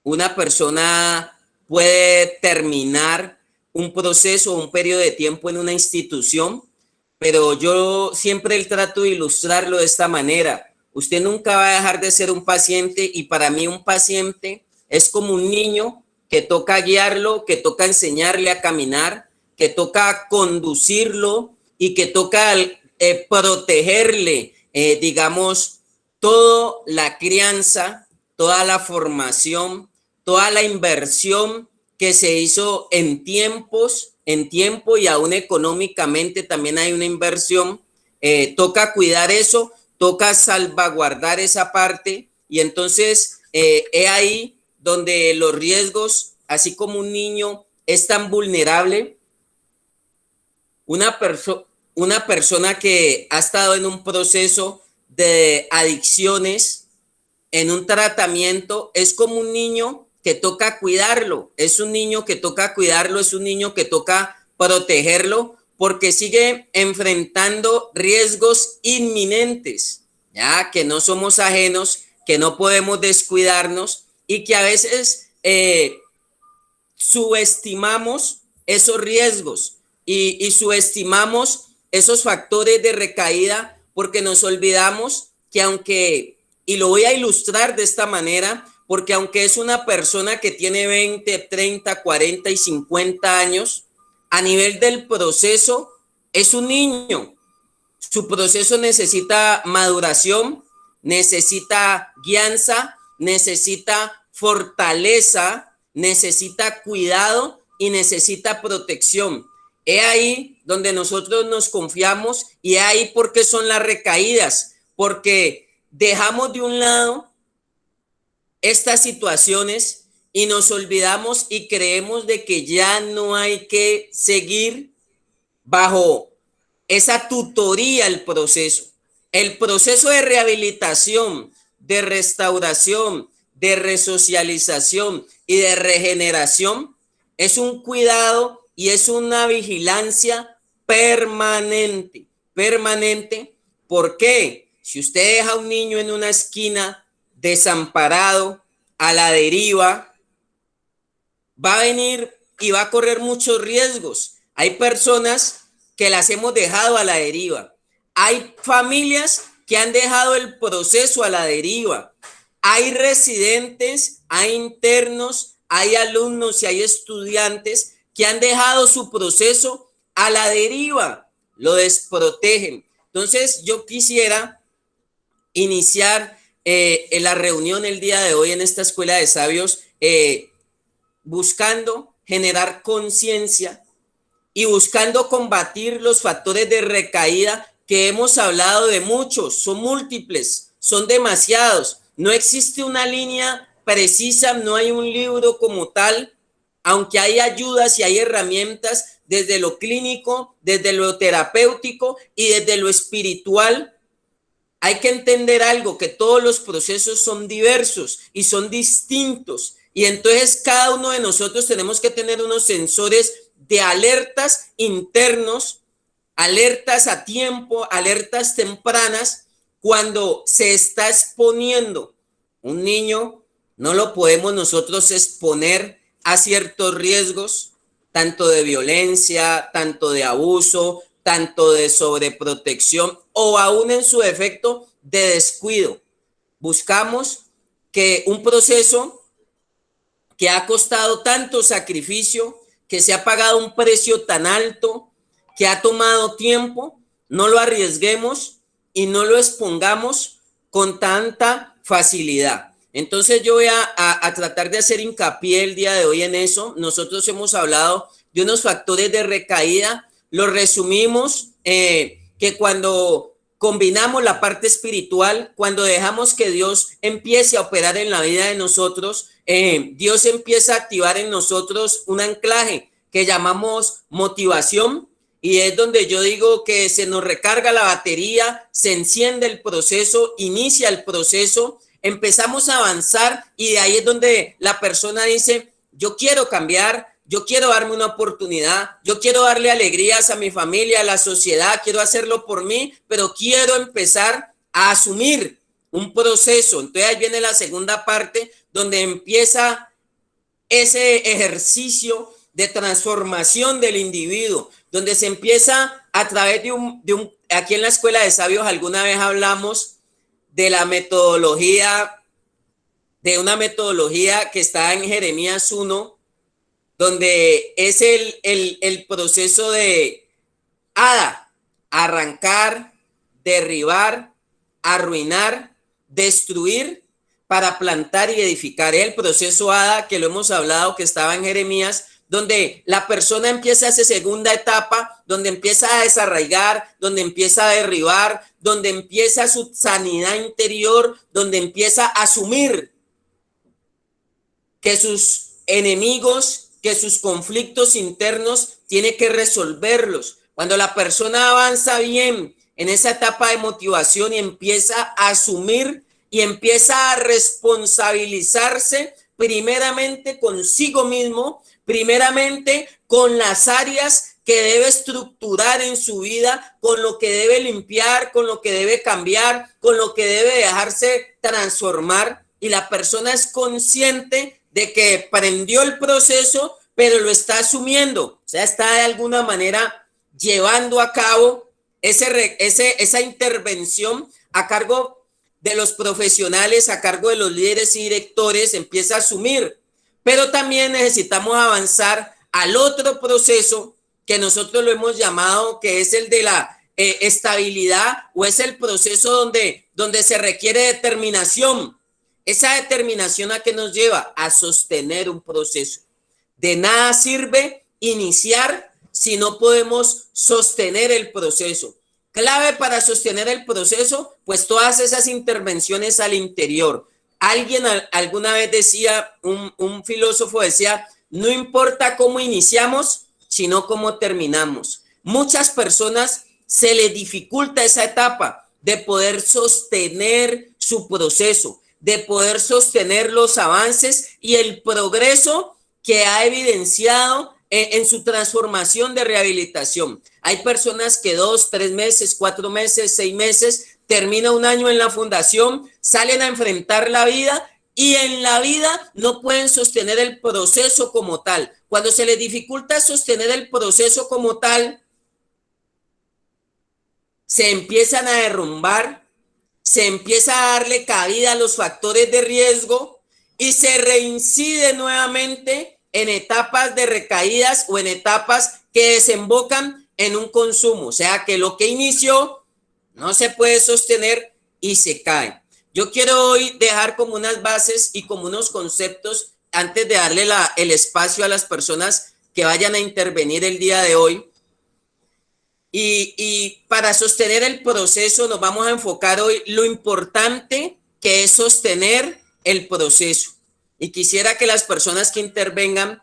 una persona puede terminar un proceso, un periodo de tiempo en una institución, pero yo siempre trato de ilustrarlo de esta manera. Usted nunca va a dejar de ser un paciente y para mí un paciente es como un niño que toca guiarlo, que toca enseñarle a caminar, que toca conducirlo y que toca protegerle, digamos, toda la crianza, toda la formación, toda la inversión que se hizo en tiempo y aún económicamente también hay una inversión. Toca cuidar eso, toca salvaguardar esa parte y entonces es ahí donde los riesgos, así como un niño es tan vulnerable, una, una persona que ha estado en un proceso de adicciones, en un tratamiento, es como un niño que toca cuidarlo, es un niño que toca cuidarlo, es un niño que toca protegerlo, porque sigue enfrentando riesgos inminentes, ya que no somos ajenos, que no podemos descuidarnos y que a veces subestimamos esos riesgos y subestimamos esos factores de recaída porque nos olvidamos que aunque, y lo voy a ilustrar de esta manera, porque aunque es una persona que tiene 20, 30, 40 y 50 años, a nivel del proceso es un niño. Su proceso necesita maduración, necesita guianza, necesita fortaleza, necesita cuidado y necesita protección. Es ahí donde nosotros nos confiamos y es ahí porque son las recaídas, porque dejamos de un lado estas situaciones y nos olvidamos y creemos de que ya no hay que seguir bajo esa tutoría el proceso. El proceso de rehabilitación, de restauración, de resocialización y de regeneración es un cuidado y es una vigilancia permanente, permanente. ¿Por qué? Si usted deja a un niño en una esquina desamparado, a la deriva, va a venir y va a correr muchos riesgos. Hay personas que las hemos dejado a la deriva. Hay familias que han dejado el proceso a la deriva. Hay residentes, hay internos, hay alumnos y hay estudiantes que han dejado su proceso a la deriva. Lo desprotegen. Entonces yo quisiera iniciar en la reunión el día de hoy en esta escuela de sabios buscando generar conciencia y buscando combatir los factores de recaída que hemos hablado de muchos, son múltiples, son demasiados. No existe una línea precisa, no hay un libro como tal, aunque hay ayudas y hay herramientas desde lo clínico, desde lo terapéutico y desde lo espiritual. Hay que entender algo, que todos los procesos son diversos y son distintos. Y entonces cada uno de nosotros tenemos que tener unos sensores de alertas internos, alertas a tiempo, alertas tempranas, cuando se está exponiendo un niño, no lo podemos nosotros exponer a ciertos riesgos, tanto de violencia, tanto de abuso, tanto de sobreprotección o aún en su efecto de descuido. Buscamos que un proceso que ha costado tanto sacrificio, que se ha pagado un precio tan alto, que ha tomado tiempo, no lo arriesguemos y no lo expongamos con tanta facilidad. Entonces yo voy a tratar de hacer hincapié el día de hoy en eso. Nosotros hemos hablado de unos factores de recaída, lo resumimos que cuando combinamos la parte espiritual, cuando dejamos que Dios empiece a operar en la vida de nosotros, Dios empieza a activar en nosotros un anclaje que llamamos motivación, y es donde yo digo que se nos recarga la batería, se enciende el proceso, inicia el proceso, empezamos a avanzar y de ahí es donde la persona dice, yo quiero cambiar, yo quiero darme una oportunidad, yo quiero darle alegrías a mi familia, a la sociedad, quiero hacerlo por mí, pero quiero empezar a asumir un proceso. Entonces ahí viene la segunda parte donde empieza ese ejercicio de transformación del individuo, donde se empieza a través aquí en la Escuela de Sabios alguna vez hablamos de la metodología, de una metodología que está en Jeremías 1, donde es el proceso de arrancar, derribar, arruinar, destruir para plantar y edificar. El proceso ADA que lo hemos hablado, que estaba en Jeremías, donde la persona empieza esa segunda etapa, donde empieza a desarraigar, donde empieza a derribar, donde empieza su sanidad interior, donde empieza a asumir que sus enemigos, que sus conflictos internos tiene que resolverlos. Cuando la persona avanza bien en esa etapa de motivación y empieza a asumir y empieza a responsabilizarse primeramente consigo mismo, primeramente con las áreas que debe estructurar en su vida, con lo que debe limpiar, con lo que debe cambiar, con lo que debe dejarse transformar, y la persona es consciente de que aprendió el proceso, pero lo está asumiendo, o sea, está de alguna manera llevando a cabo esa intervención a cargo de los profesionales, a cargo de los líderes y directores, empieza a asumir. Pero también necesitamos avanzar al otro proceso que nosotros lo hemos llamado, que es el de la estabilidad, o es el proceso donde se requiere determinación. Esa determinación, ¿a qué nos lleva? A sostener un proceso. De nada sirve iniciar si no podemos sostener el proceso. Clave para sostener el proceso, pues todas esas intervenciones al interior. Alguien alguna vez decía, un filósofo decía, no importa cómo iniciamos, sino cómo terminamos. Muchas personas se les dificulta esa etapa de poder sostener su proceso, de poder sostener los avances y el progreso que ha evidenciado en su transformación de rehabilitación. Hay personas que 2, 3 meses, 4 meses, 6 meses, termina un año en la fundación, salen a enfrentar la vida y en la vida no pueden sostener el proceso como tal. Cuando se les dificulta sostener el proceso como tal, se empiezan a derrumbar, se empieza a darle cabida a los factores de riesgo y se reincide nuevamente en etapas de recaídas o en etapas que desembocan en un consumo. O sea que lo que inició no se puede sostener y se cae. Yo quiero hoy dejar como unas bases y como unos conceptos antes de darle el espacio a las personas que vayan a intervenir el día de hoy. Y para sostener el proceso nos vamos a enfocar hoy lo importante que es sostener el proceso. Y quisiera que las personas que intervengan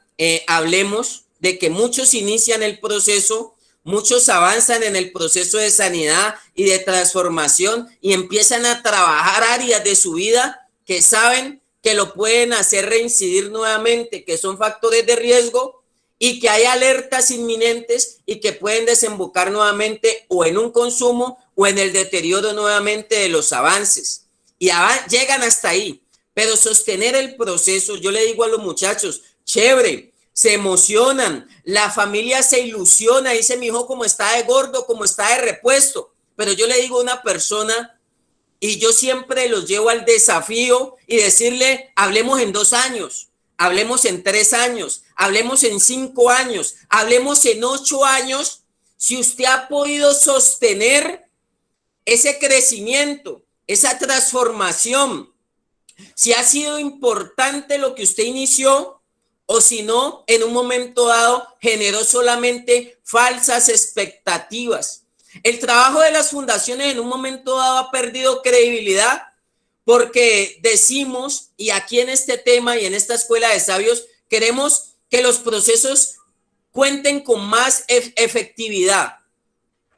hablemos de que muchos inician el proceso, muchos avanzan en el proceso de sanidad y de transformación y empiezan a trabajar áreas de su vida que saben que lo pueden hacer reincidir nuevamente, que son factores de riesgo y que hay alertas inminentes y que pueden desembocar nuevamente o en un consumo o en el deterioro nuevamente de los avances. Y llegan hasta ahí. Pero sostener el proceso, yo le digo a los muchachos, chévere, se emocionan, la familia se ilusiona, dice mi hijo como está de gordo, como está de repuesto. Pero yo le digo a una persona, y yo siempre los llevo al desafío y decirle, hablemos en 2 años, hablemos en 3 años, hablemos en 5 años, hablemos en 8 años, si usted ha podido sostener ese crecimiento, esa transformación, si ha sido importante lo que usted inició o si no, en un momento dado generó solamente falsas expectativas. El trabajo de las fundaciones en un momento dado ha perdido credibilidad porque decimos, y aquí en este tema y en esta escuela de sabios, queremos que los procesos cuenten con más efectividad.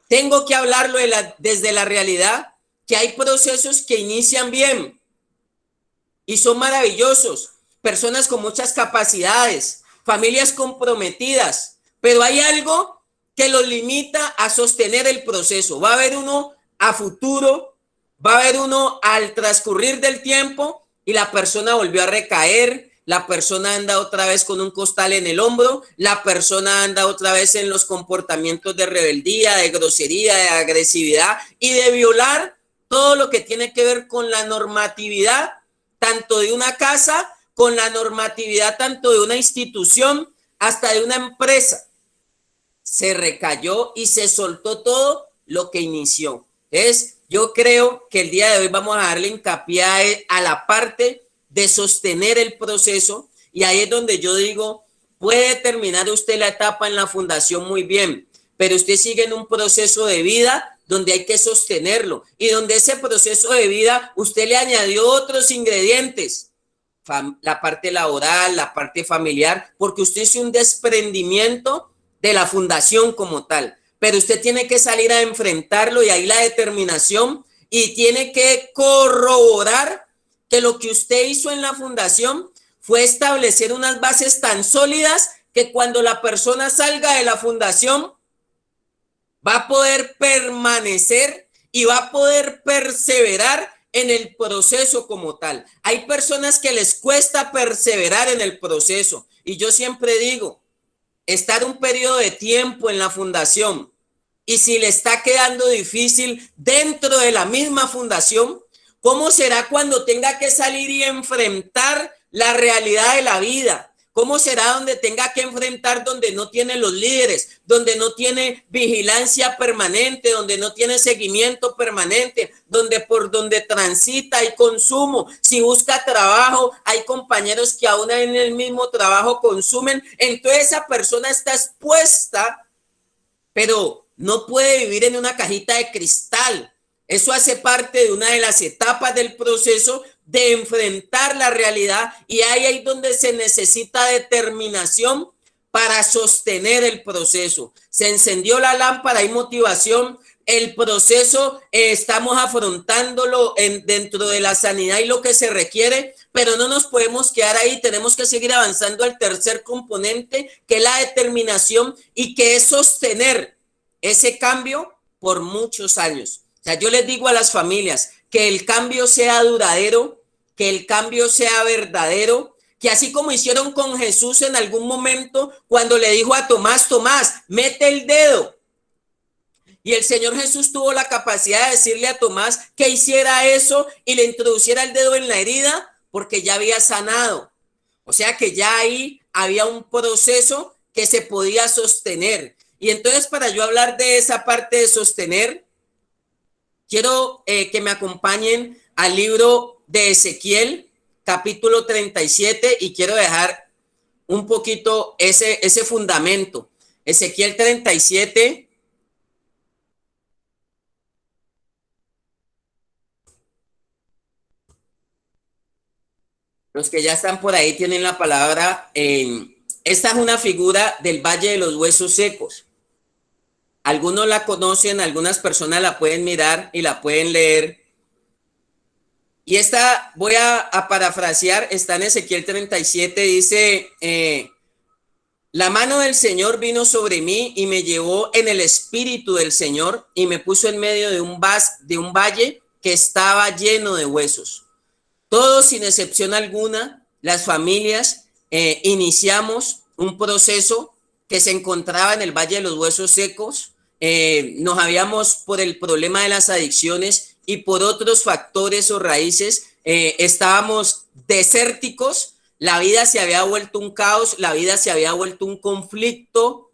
Tengo que hablarlo desde la realidad, que hay procesos que inician bien y son maravillosos, personas con muchas capacidades, familias comprometidas, pero hay algo que los limita a sostener el proceso. Va a haber uno a futuro, va a haber uno al transcurrir del tiempo y la persona volvió a recaer la persona anda otra vez con un costal en el hombro, la persona anda otra vez en los comportamientos de rebeldía, de grosería, de agresividad y de violar todo lo que tiene que ver con la normatividad, tanto de una casa, con la normatividad tanto de una institución, hasta de una empresa. Se recayó y se soltó todo lo que inició. Yo creo que el día de hoy vamos a darle hincapié a la parte de sostener el proceso, y ahí es donde yo digo, puede terminar usted la etapa en la fundación muy bien, pero usted sigue en un proceso de vida donde hay que sostenerlo, y donde ese proceso de vida usted le añadió otros ingredientes, la parte laboral, la parte familiar, porque usted hizo un desprendimiento de la fundación como tal, pero usted tiene que salir a enfrentarlo, y ahí la determinación, y tiene que corroborar que lo que usted hizo en la fundación fue establecer unas bases tan sólidas que cuando la persona salga de la fundación va a poder permanecer y va a poder perseverar en el proceso como tal. Hay personas que les cuesta perseverar en el proceso, y yo siempre digo, estar un periodo de tiempo en la fundación, y si le está quedando difícil dentro de la misma fundación, ¿cómo será cuando tenga que salir y enfrentar la realidad de la vida? ¿Cómo será donde tenga que enfrentar donde no tiene los líderes, donde no tiene vigilancia permanente, donde no tiene seguimiento permanente, donde por donde transita hay consumo? Si busca trabajo, hay compañeros que aún en el mismo trabajo consumen. Entonces esa persona está expuesta, pero no puede vivir en una cajita de cristal. Eso hace parte de una de las etapas del proceso de enfrentar la realidad, y ahí es donde se necesita determinación para sostener el proceso. Se encendió la lámpara, hay motivación, el proceso estamos afrontándolo dentro de la sanidad y lo que se requiere, pero no nos podemos quedar ahí, tenemos que seguir avanzando al tercer componente, que es la determinación, y que es sostener ese cambio por muchos años. O sea, yo les digo a las familias que el cambio sea duradero, que el cambio sea verdadero, que así como hicieron con Jesús en algún momento cuando le dijo a Tomás, Tomás, mete el dedo. Y el Señor Jesús tuvo la capacidad de decirle a Tomás que hiciera eso y le introduciera el dedo en la herida, porque ya había sanado. O sea que ya ahí había un proceso que se podía sostener. Y entonces, para yo hablar de esa parte de sostener, quiero que me acompañen al libro de Ezequiel, capítulo 37, y quiero dejar un poquito ese fundamento. Ezequiel 37. Los que ya están por ahí tienen la palabra. Esta es una figura del Valle de los Huesos Secos. Algunos la conocen, algunas personas la pueden mirar y la pueden leer. Y esta voy a parafrasear, está en Ezequiel 37, dice, la mano del Señor vino sobre mí y me llevó en el espíritu del Señor y me puso en medio de un valle que estaba lleno de huesos. Todos, sin excepción alguna, las familias, iniciamos un proceso que se encontraba en el Valle de los Huesos Secos. Nos habíamos, por el problema de las adicciones y por otros factores o raíces, estábamos desérticos. La vida se había vuelto un caos, la vida se había vuelto un conflicto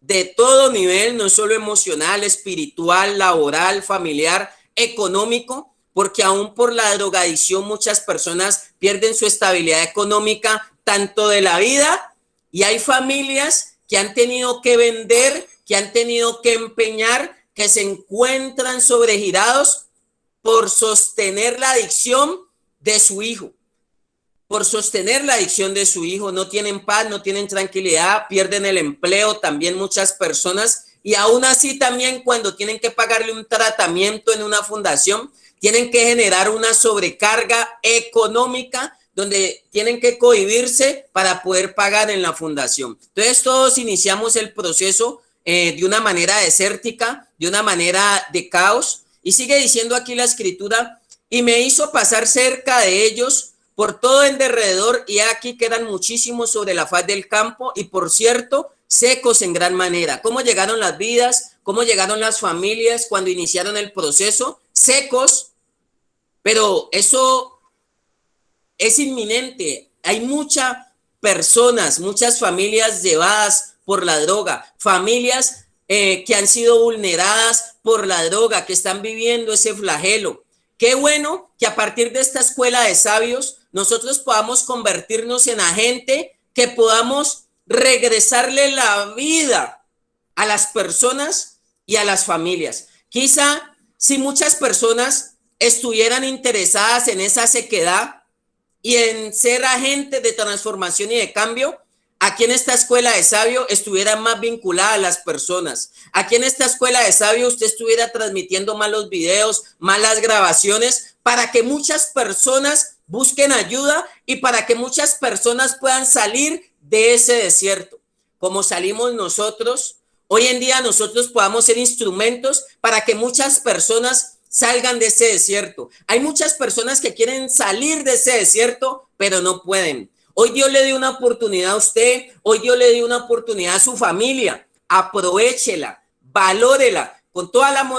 de todo nivel, no solo emocional, espiritual, laboral, familiar, económico, porque aún por la drogadicción muchas personas pierden su estabilidad económica, tanto de la vida, y hay familias que han tenido que vender, que han tenido que empeñar, que se encuentran sobregirados por sostener la adicción de su hijo. Por sostener la adicción de su hijo, no tienen paz, no tienen tranquilidad, pierden el empleo también muchas personas, y aún así también cuando tienen que pagarle un tratamiento en una fundación, tienen que generar una sobrecarga económica donde tienen que cohibirse para poder pagar en la fundación. Entonces todos iniciamos el proceso de una manera desértica, de una manera de caos, y sigue diciendo aquí la escritura, y me hizo pasar cerca de ellos por todo en derredor, y aquí quedan muchísimos sobre la faz del campo, y por cierto, secos en gran manera. ¿Cómo llegaron las vidas? ¿Cómo llegaron las familias cuando iniciaron el proceso? Secos, pero eso es inminente. Hay muchas personas, muchas familias llevadas por la droga, familias que han sido vulneradas por la droga, que están viviendo ese flagelo. Qué bueno que a partir de esta escuela de sabios nosotros podamos convertirnos en agente que podamos regresarle la vida a las personas y a las familias. Quizá si muchas personas estuvieran interesadas en esa sequedad y en ser agentes de transformación y de cambio, aquí en esta escuela de sabio estuviera más vinculada a las personas. Aquí en esta escuela de sabio usted estuviera transmitiendo más los videos, más las grabaciones, para que muchas personas busquen ayuda y para que muchas personas puedan salir de ese desierto. Como salimos nosotros, hoy en día nosotros podamos ser instrumentos para que muchas personas salgan de ese desierto. Hay muchas personas que quieren salir de ese desierto, pero no pueden. Hoy Dios le dio una oportunidad a usted, hoy Dios le dio una oportunidad a su familia. Aprovéchela, valórela, con toda la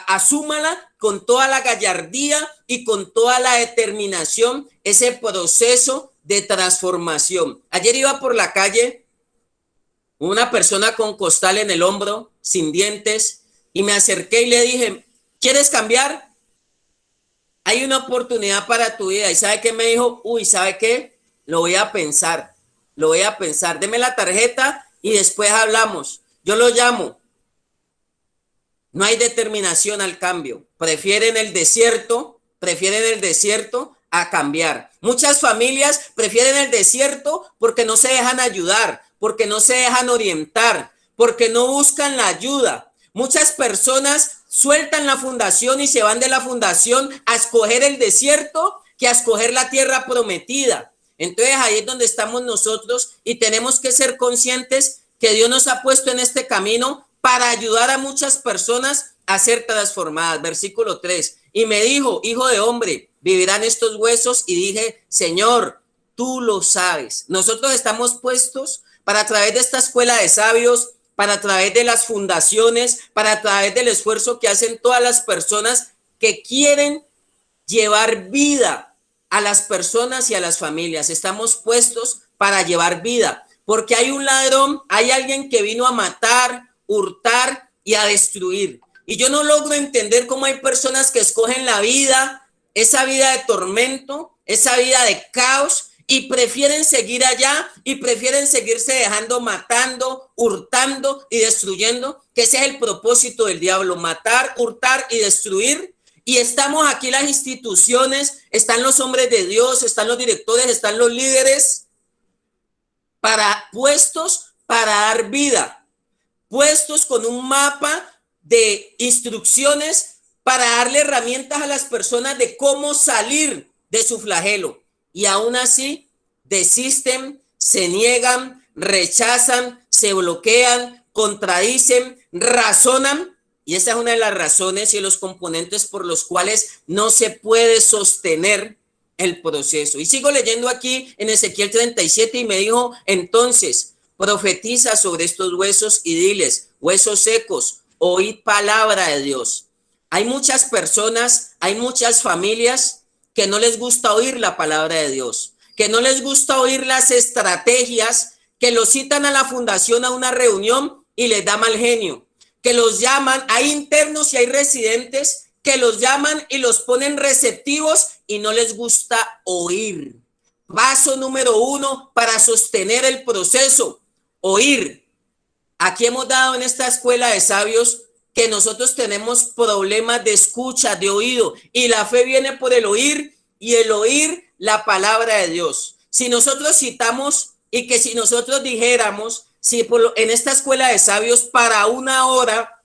asúmala con toda la gallardía y con toda la determinación, ese proceso de transformación. Ayer iba por la calle una persona con costal en el hombro, sin dientes, y me acerqué y le dije, ¿quieres cambiar? Hay una oportunidad para tu vida. ¿Y sabe qué me dijo? Uy, ¿sabe qué? Lo voy a pensar, lo voy a pensar. Deme la tarjeta y después hablamos. Yo lo llamo. No hay determinación al cambio. Prefieren el desierto a cambiar. Muchas familias prefieren el desierto porque no se dejan ayudar, porque no se dejan orientar, porque no buscan la ayuda. Muchas personas sueltan la fundación y se van de la fundación a escoger el desierto que a escoger la tierra prometida. Entonces ahí es donde estamos nosotros y tenemos que ser conscientes que Dios nos ha puesto en este camino para ayudar a muchas personas a ser transformadas. Versículo 3. Y me dijo, hijo de hombre, ¿vivirán estos huesos? Y dije, Señor, tú lo sabes. Nosotros estamos puestos para a través de esta escuela de sabios, para a través de las fundaciones, para a través del esfuerzo que hacen todas las personas que quieren llevar vida a las personas y a las familias. Estamos puestos para llevar vida, porque hay un ladrón, hay alguien que vino a matar, hurtar y a destruir. Y yo no logro entender cómo hay personas que escogen la vida, esa vida de tormento, esa vida de caos, y prefieren seguir allá y prefieren seguirse dejando matando, hurtando y destruyendo, que ese es el propósito del diablo, matar, hurtar y destruir. Y estamos aquí las instituciones, están los hombres de Dios, están los directores, están los líderes puestos para dar vida, puestos con un mapa de instrucciones para darle herramientas a las personas de cómo salir de su flagelo. Y aún así desisten, se niegan, rechazan, se bloquean, contradicen, razonan. Y esa es una de las razones y los componentes por los cuales no se puede sostener el proceso. Y sigo leyendo aquí en Ezequiel 37 y me dijo, entonces, profetiza sobre estos huesos y diles, huesos secos, oíd palabra de Dios. Hay muchas personas, hay muchas familias que no les gusta oír la palabra de Dios, que no les gusta oír las estrategias, que los citan a la fundación a una reunión y les da mal genio, que los llaman, hay internos y hay residentes que los llaman y los ponen receptivos y no les gusta oír. Paso número 1 para sostener el proceso, oír. Aquí hemos dado en esta escuela de sabios que nosotros tenemos problemas de escucha, de oído, y la fe viene por el oír y el oír la palabra de Dios. Si nosotros citamos y que si nosotros dijéramos, si en esta escuela de sabios para una hora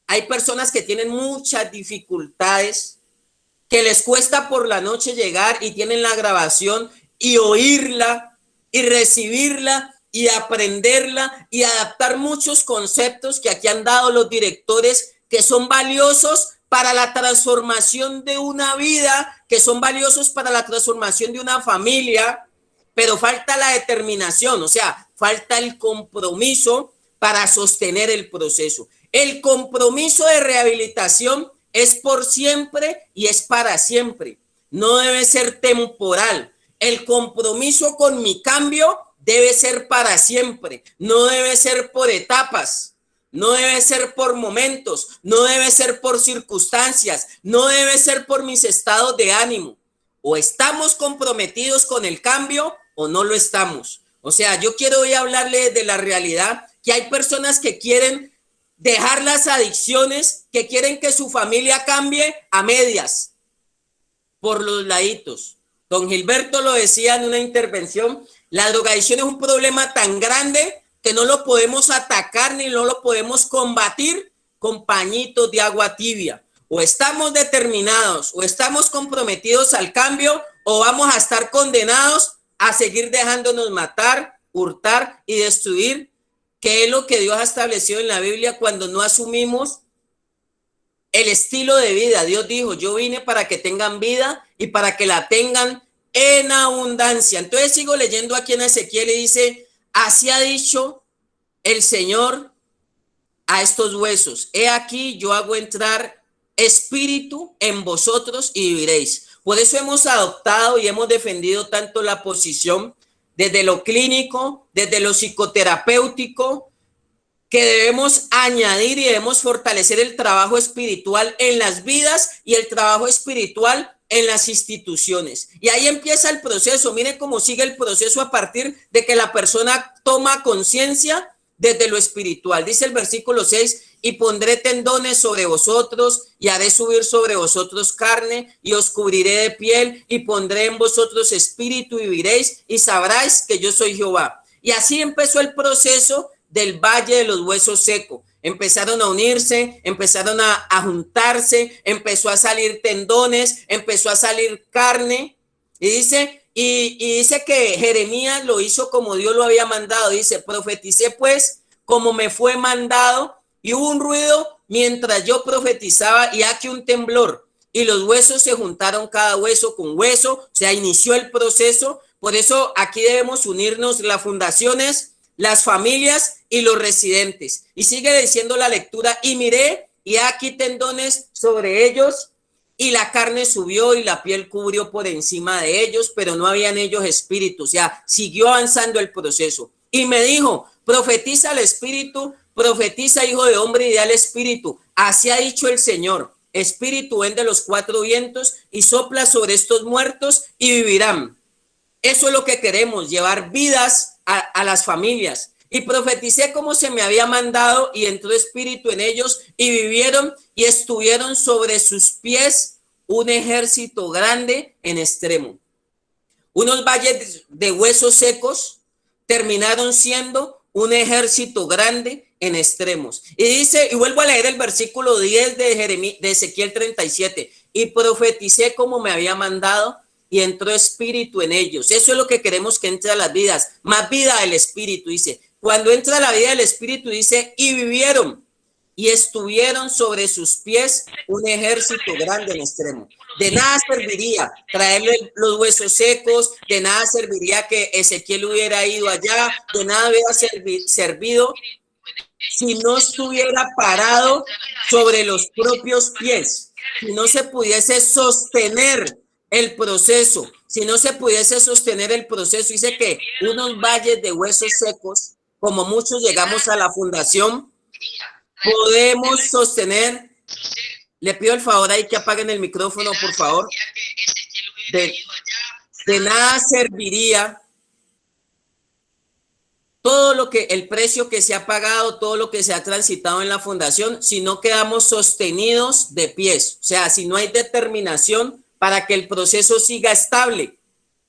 hay personas que tienen muchas dificultades, que les cuesta por la noche llegar y tienen la grabación y oírla y recibirla y aprenderla y adaptar muchos conceptos que aquí han dado los directores que son valiosos para la transformación de una vida, que son valiosos para la transformación de una familia, pero falta la determinación, o sea, falta el compromiso para sostener el proceso. El compromiso de rehabilitación es por siempre y es para siempre. No debe ser temporal. El compromiso con mi cambio debe ser para siempre. No debe ser por etapas. No debe ser por momentos. No debe ser por circunstancias. No debe ser por mis estados de ánimo. O estamos comprometidos con el cambio o no lo estamos. O sea, yo quiero hoy hablarle de la realidad que hay personas que quieren dejar las adicciones, que quieren que su familia cambie a medias, por los laditos. Don Gilberto lo decía en una intervención, la drogadicción es un problema tan grande que no lo podemos atacar ni no lo podemos combatir con pañitos de agua tibia. O estamos determinados o estamos comprometidos al cambio o vamos a estar condenados a seguir dejándonos matar, hurtar y destruir, que es lo que Dios ha establecido en la Biblia cuando no asumimos el estilo de vida. Dios dijo, yo vine para que tengan vida y para que la tengan en abundancia. Entonces sigo leyendo aquí en Ezequiel y dice, así ha dicho el Señor a estos huesos, he aquí yo hago entrar espíritu en vosotros y viviréis. Por eso hemos adoptado y hemos defendido tanto la posición desde lo clínico, desde lo psicoterapéutico, que debemos añadir y debemos fortalecer el trabajo espiritual en las vidas y el trabajo espiritual en las instituciones. Y ahí empieza el proceso. Miren cómo sigue el proceso a partir de que la persona toma conciencia desde lo espiritual. Dice el versículo 6, y pondré tendones sobre vosotros y haré subir sobre vosotros carne y os cubriré de piel y pondré en vosotros espíritu y viviréis y sabráis que yo soy Jehová. Y así empezó el proceso del valle de los huesos secos. Empezaron a unirse, empezaron a juntarse, empezó a salir tendones, empezó a salir carne. Y dice que Jeremías lo hizo como Dios lo había mandado. Dice, profeticé pues como me fue mandado, y hubo un ruido mientras yo profetizaba, y aquí un temblor, y los huesos se juntaron cada hueso con hueso, o sea, inició el proceso. Por eso aquí debemos unirnos las fundaciones, las familias y los residentes. Y sigue diciendo la lectura, y miré, y aquí tendones sobre ellos, y la carne subió y la piel cubrió por encima de ellos, pero no había en ellos espíritu. O sea, siguió avanzando el proceso. Y me dijo, profetiza al espíritu, profetiza, hijo de hombre, y da al espíritu. Así ha dicho el Señor. Espíritu, ven de los cuatro vientos y sopla sobre estos muertos y vivirán. Eso es lo que queremos, llevar vidas a las familias. Y profeticé como se me había mandado, y entró espíritu en ellos, y vivieron, y estuvieron sobre sus pies un ejército grande en extremo. Unos valles de huesos secos terminaron siendo un ejército grande en extremos. Y dice, y vuelvo a leer el versículo 10 de Ezequiel 37, y profeticé como me había mandado, y entró espíritu en ellos. Eso es lo que queremos que entre a las vidas, más vida del espíritu. Dice, cuando entra la vida del espíritu, dice, y vivieron, y estuvieron sobre sus pies un ejército grande en extremo. De nada serviría traerle los huesos secos, de nada serviría que Ezequiel hubiera ido allá, de nada hubiera servido si no estuviera parado sobre los propios pies, si no se pudiese sostener el proceso, si no se pudiese sostener el proceso. Dice que unos valles de huesos secos, como muchos llegamos a la fundación, podemos sostener. Le pido el favor ahí que apaguen el micrófono, por favor. De nada serviría todo lo que, el precio que se ha pagado, todo lo que se ha transitado en la fundación, si no quedamos sostenidos de pies. O sea, si no hay determinación para que el proceso siga estable.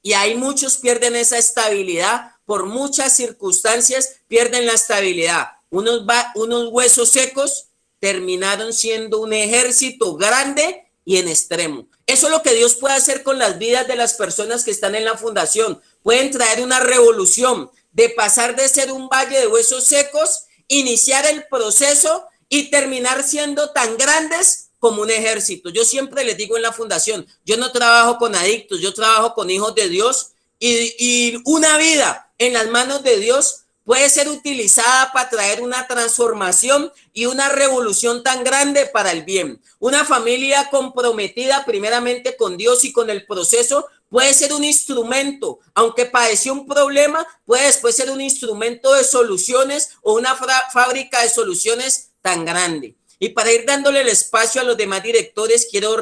Y hay muchos pierden esa estabilidad, por muchas circunstancias pierden la estabilidad. Unos huesos secos terminaron siendo un ejército grande y en extremo. Eso es lo que Dios puede hacer con las vidas de las personas que están en la fundación. Pueden traer una revolución de pasar de ser un valle de huesos secos, iniciar el proceso y terminar siendo tan grandes como un ejército. Yo siempre les digo en la fundación, yo no trabajo con adictos, yo trabajo con hijos de Dios y una vida en las manos de Dios puede ser utilizada para traer una transformación y una revolución tan grande para el bien. Una familia comprometida primeramente con Dios y con el proceso puede ser un instrumento, aunque padeció un problema, puede después ser un instrumento de soluciones o una fábrica de soluciones tan grande. Y para ir dándole el espacio a los demás directores, quiero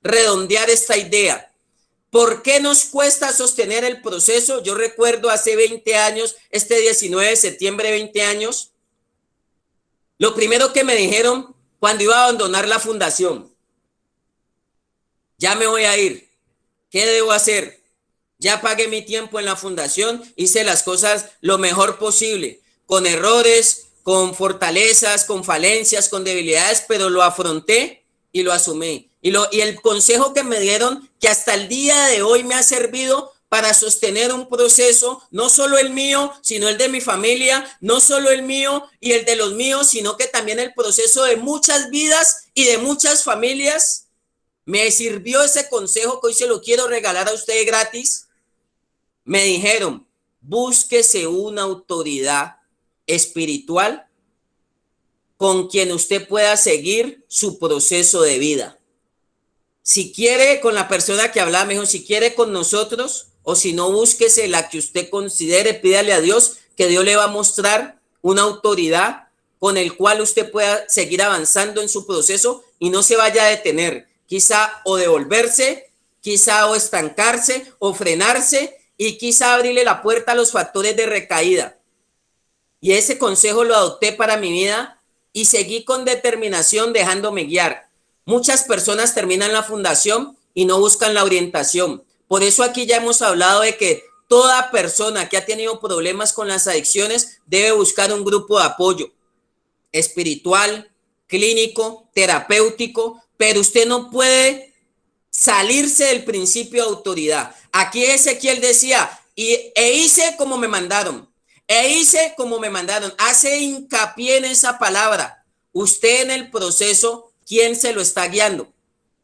redondear esta idea. ¿Por qué nos cuesta sostener el proceso? Yo recuerdo hace 20 años, este 19 de septiembre, 20 años, lo primero que me dijeron cuando iba a abandonar la fundación, ya me voy a ir, ¿qué debo hacer? Ya pagué mi tiempo en la fundación, hice las cosas lo mejor posible, con errores, con fortalezas, con falencias, con debilidades, pero lo afronté y lo asumí. Y el consejo que me dieron, que hasta el día de hoy me ha servido para sostener un proceso, no solo el mío, sino el de mi familia, no solo el mío y el de los míos, sino que también el proceso de muchas vidas y de muchas familias. Me sirvió ese consejo que hoy se lo quiero regalar a usted gratis. Me dijeron, búsquese una autoridad espiritual con quien usted pueda seguir su proceso de vida. Si quiere con la persona que hablaba, mejor si quiere con nosotros, o si no, búsquese la que usted considere, pídale a Dios que Dios le va a mostrar una autoridad con el cual usted pueda seguir avanzando en su proceso y no se vaya a detener, quizá o devolverse, quizá o estancarse o frenarse y quizá abrirle la puerta a los factores de recaída. Y ese consejo lo adopté para mi vida y seguí con determinación dejándome guiar. Muchas personas terminan la fundación y no buscan la orientación. Por eso aquí ya hemos hablado de que toda persona que ha tenido problemas con las adicciones debe buscar un grupo de apoyo espiritual, clínico, terapéutico, pero usted no puede salirse del principio de autoridad. Aquí Ezequiel decía, hice como me mandaron, hice como me mandaron. Hace hincapié en esa palabra. Usted en el proceso, ¿quién se lo está guiando?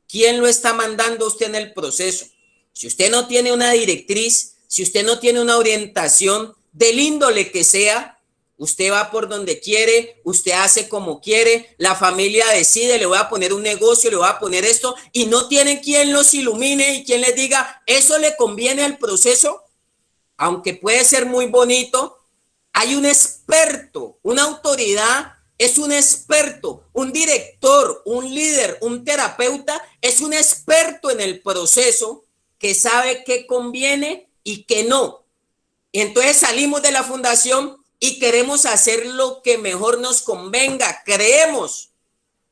¿Quién lo está mandando usted en el proceso? Si usted no tiene una directriz, si usted no tiene una orientación del índole que sea, usted va por donde quiere, usted hace como quiere, la familia decide, le voy a poner un negocio, le voy a poner esto, y no tiene quien los ilumine y quien les diga, eso le conviene al proceso, aunque puede ser muy bonito. Hay un experto, una autoridad, es un experto, un director, un líder, un terapeuta, es un experto en el proceso que sabe qué conviene y qué no. Y entonces salimos de la fundación y queremos hacer lo que mejor nos convenga, creemos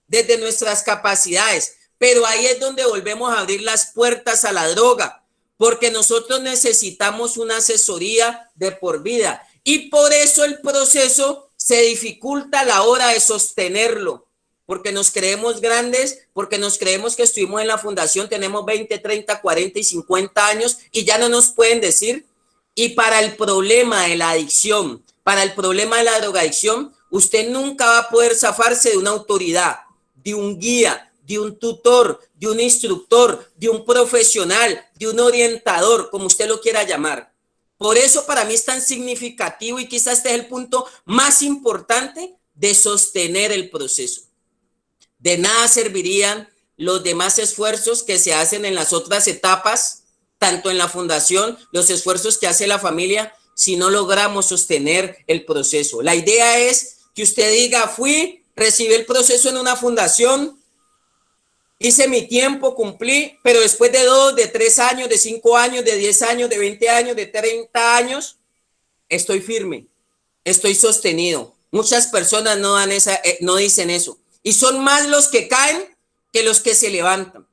desde nuestras capacidades, pero ahí es donde volvemos a abrir las puertas a la droga, porque nosotros necesitamos una asesoría de por vida y por eso el proceso se dificulta a la hora de sostenerlo, porque nos creemos grandes, porque nos creemos que estuvimos en la fundación, tenemos 20, 30, 40 y 50 años y ya no nos pueden decir. Y para el problema de la adicción, para el problema de la drogadicción, usted nunca va a poder zafarse de una autoridad, de un guía, de un tutor, de un instructor, de un profesional, de un orientador, como usted lo quiera llamar. Por eso para mí es tan significativo y quizás este es el punto más importante de sostener el proceso. De nada servirían los demás esfuerzos que se hacen en las otras etapas, tanto en la fundación, los esfuerzos que hace la familia, si no logramos sostener el proceso. La idea es que usted diga, recibí el proceso en una fundación, hice mi tiempo, cumplí, pero después de 2, de 3 años, de 5 años, de 10 años, de 20 años, de 30 años, estoy firme, estoy sostenido. Muchas personas no dicen eso. Y son más los que caen que los que se levantan.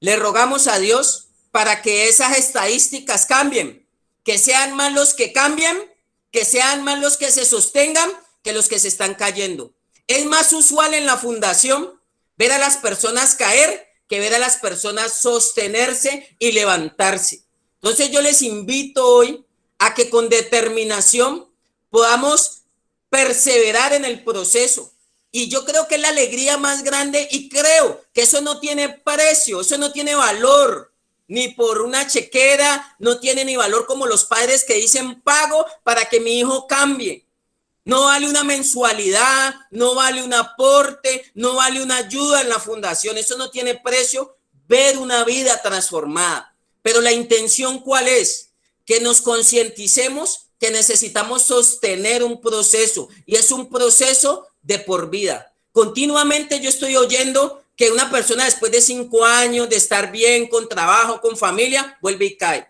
Le rogamos a Dios para que esas estadísticas cambien, que sean más los que cambian, que sean más los que se sostengan que los que se están cayendo. Es más usual en la fundación ver a las personas caer que ver a las personas sostenerse y levantarse. Entonces yo les invito hoy a que con determinación podamos perseverar en el proceso, Y yo creo que es la alegría más grande y creo que eso no tiene precio, eso no tiene valor, ni por una chequera, no tiene ni valor como los padres que dicen pago para que mi hijo cambie. No vale una mensualidad, no vale un aporte, no vale una ayuda en la fundación. Eso no tiene precio, ver una vida transformada. Pero la intención, ¿cuál es? Que nos concienticemos que necesitamos sostener un proceso y es un proceso de por vida. Continuamente yo estoy oyendo que una persona después de 5 años de estar bien, con trabajo, con familia, vuelve y cae.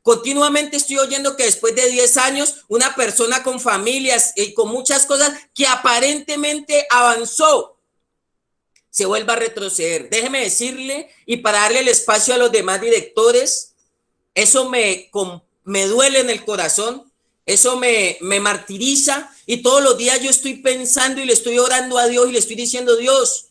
Continuamente estoy oyendo que después de 10 años, una persona con familias y con muchas cosas que aparentemente avanzó, se vuelva a retroceder. Déjeme decirle, y para darle el espacio a los demás directores, eso me duele en el corazón, eso me martiriza, y todos los días yo estoy pensando y le estoy orando a Dios y le estoy diciendo, Dios,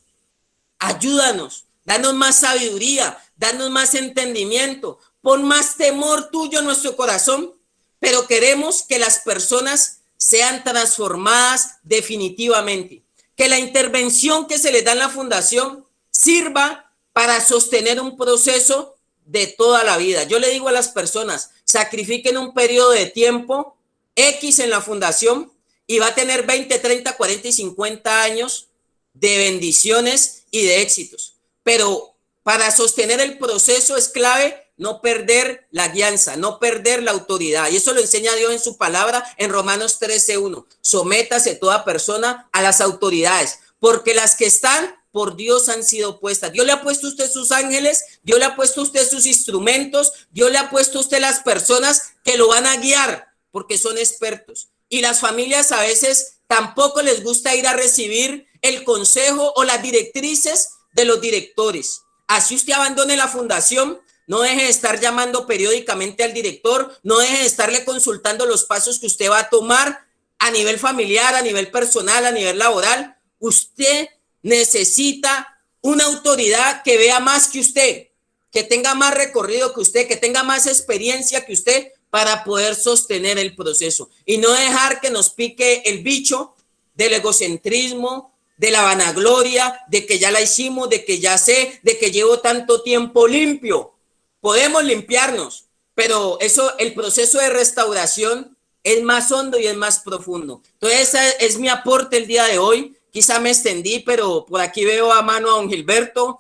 ayúdanos, danos más sabiduría, danos más entendimiento, pon más temor tuyo en nuestro corazón, pero queremos que las personas sean transformadas definitivamente, que la intervención que se les da en la fundación sirva para sostener un proceso de toda la vida. Yo le digo a las personas, sacrifiquen un periodo de tiempo X en la fundación y va a tener 20, 30, 40 y 50 años de bendiciones y de éxitos. Pero para sostener el proceso es clave no perder la guianza, no perder la autoridad. Y eso lo enseña Dios en su palabra en Romanos 13:1. Sométase toda persona a las autoridades, porque las que están por Dios han sido puestas. Dios le ha puesto a usted sus ángeles, Dios le ha puesto a usted sus instrumentos, Dios le ha puesto a usted las personas que lo van a guiar, porque son expertos. Y las familias a veces tampoco les gusta ir a recibir el consejo o las directrices de los directores. Así usted abandone la fundación, no deje de estar llamando periódicamente al director, no deje de estarle consultando los pasos que usted va a tomar a nivel familiar, a nivel personal, a nivel laboral. Usted necesita una autoridad que vea más que usted, que tenga más recorrido que usted, que tenga más experiencia que usted para poder sostener el proceso y no dejar que nos pique el bicho del egocentrismo, de la vanagloria, de que ya la hicimos, de que ya sé, de que llevo tanto tiempo limpio. Podemos limpiarnos, pero eso, el proceso de restauración es más hondo y es más profundo. Entonces, ese es mi aporte el día de hoy. Quizá me extendí, pero por aquí veo a mano a don Gilberto,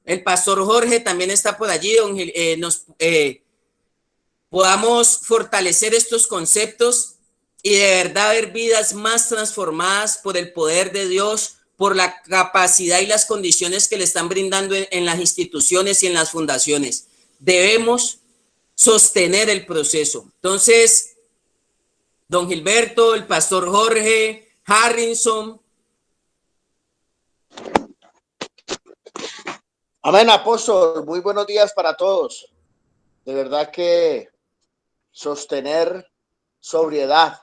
el pastor Jorge también está por allí, podamos fortalecer estos conceptos y de verdad ver vidas más transformadas por el poder de Dios, por la capacidad y las condiciones que le están brindando en las instituciones y en las fundaciones. Debemos sostener el proceso. Entonces, don Gilberto, el pastor Jorge, Harrison. Amén, apóstol. Muy buenos días para todos. De verdad que sostener sobriedad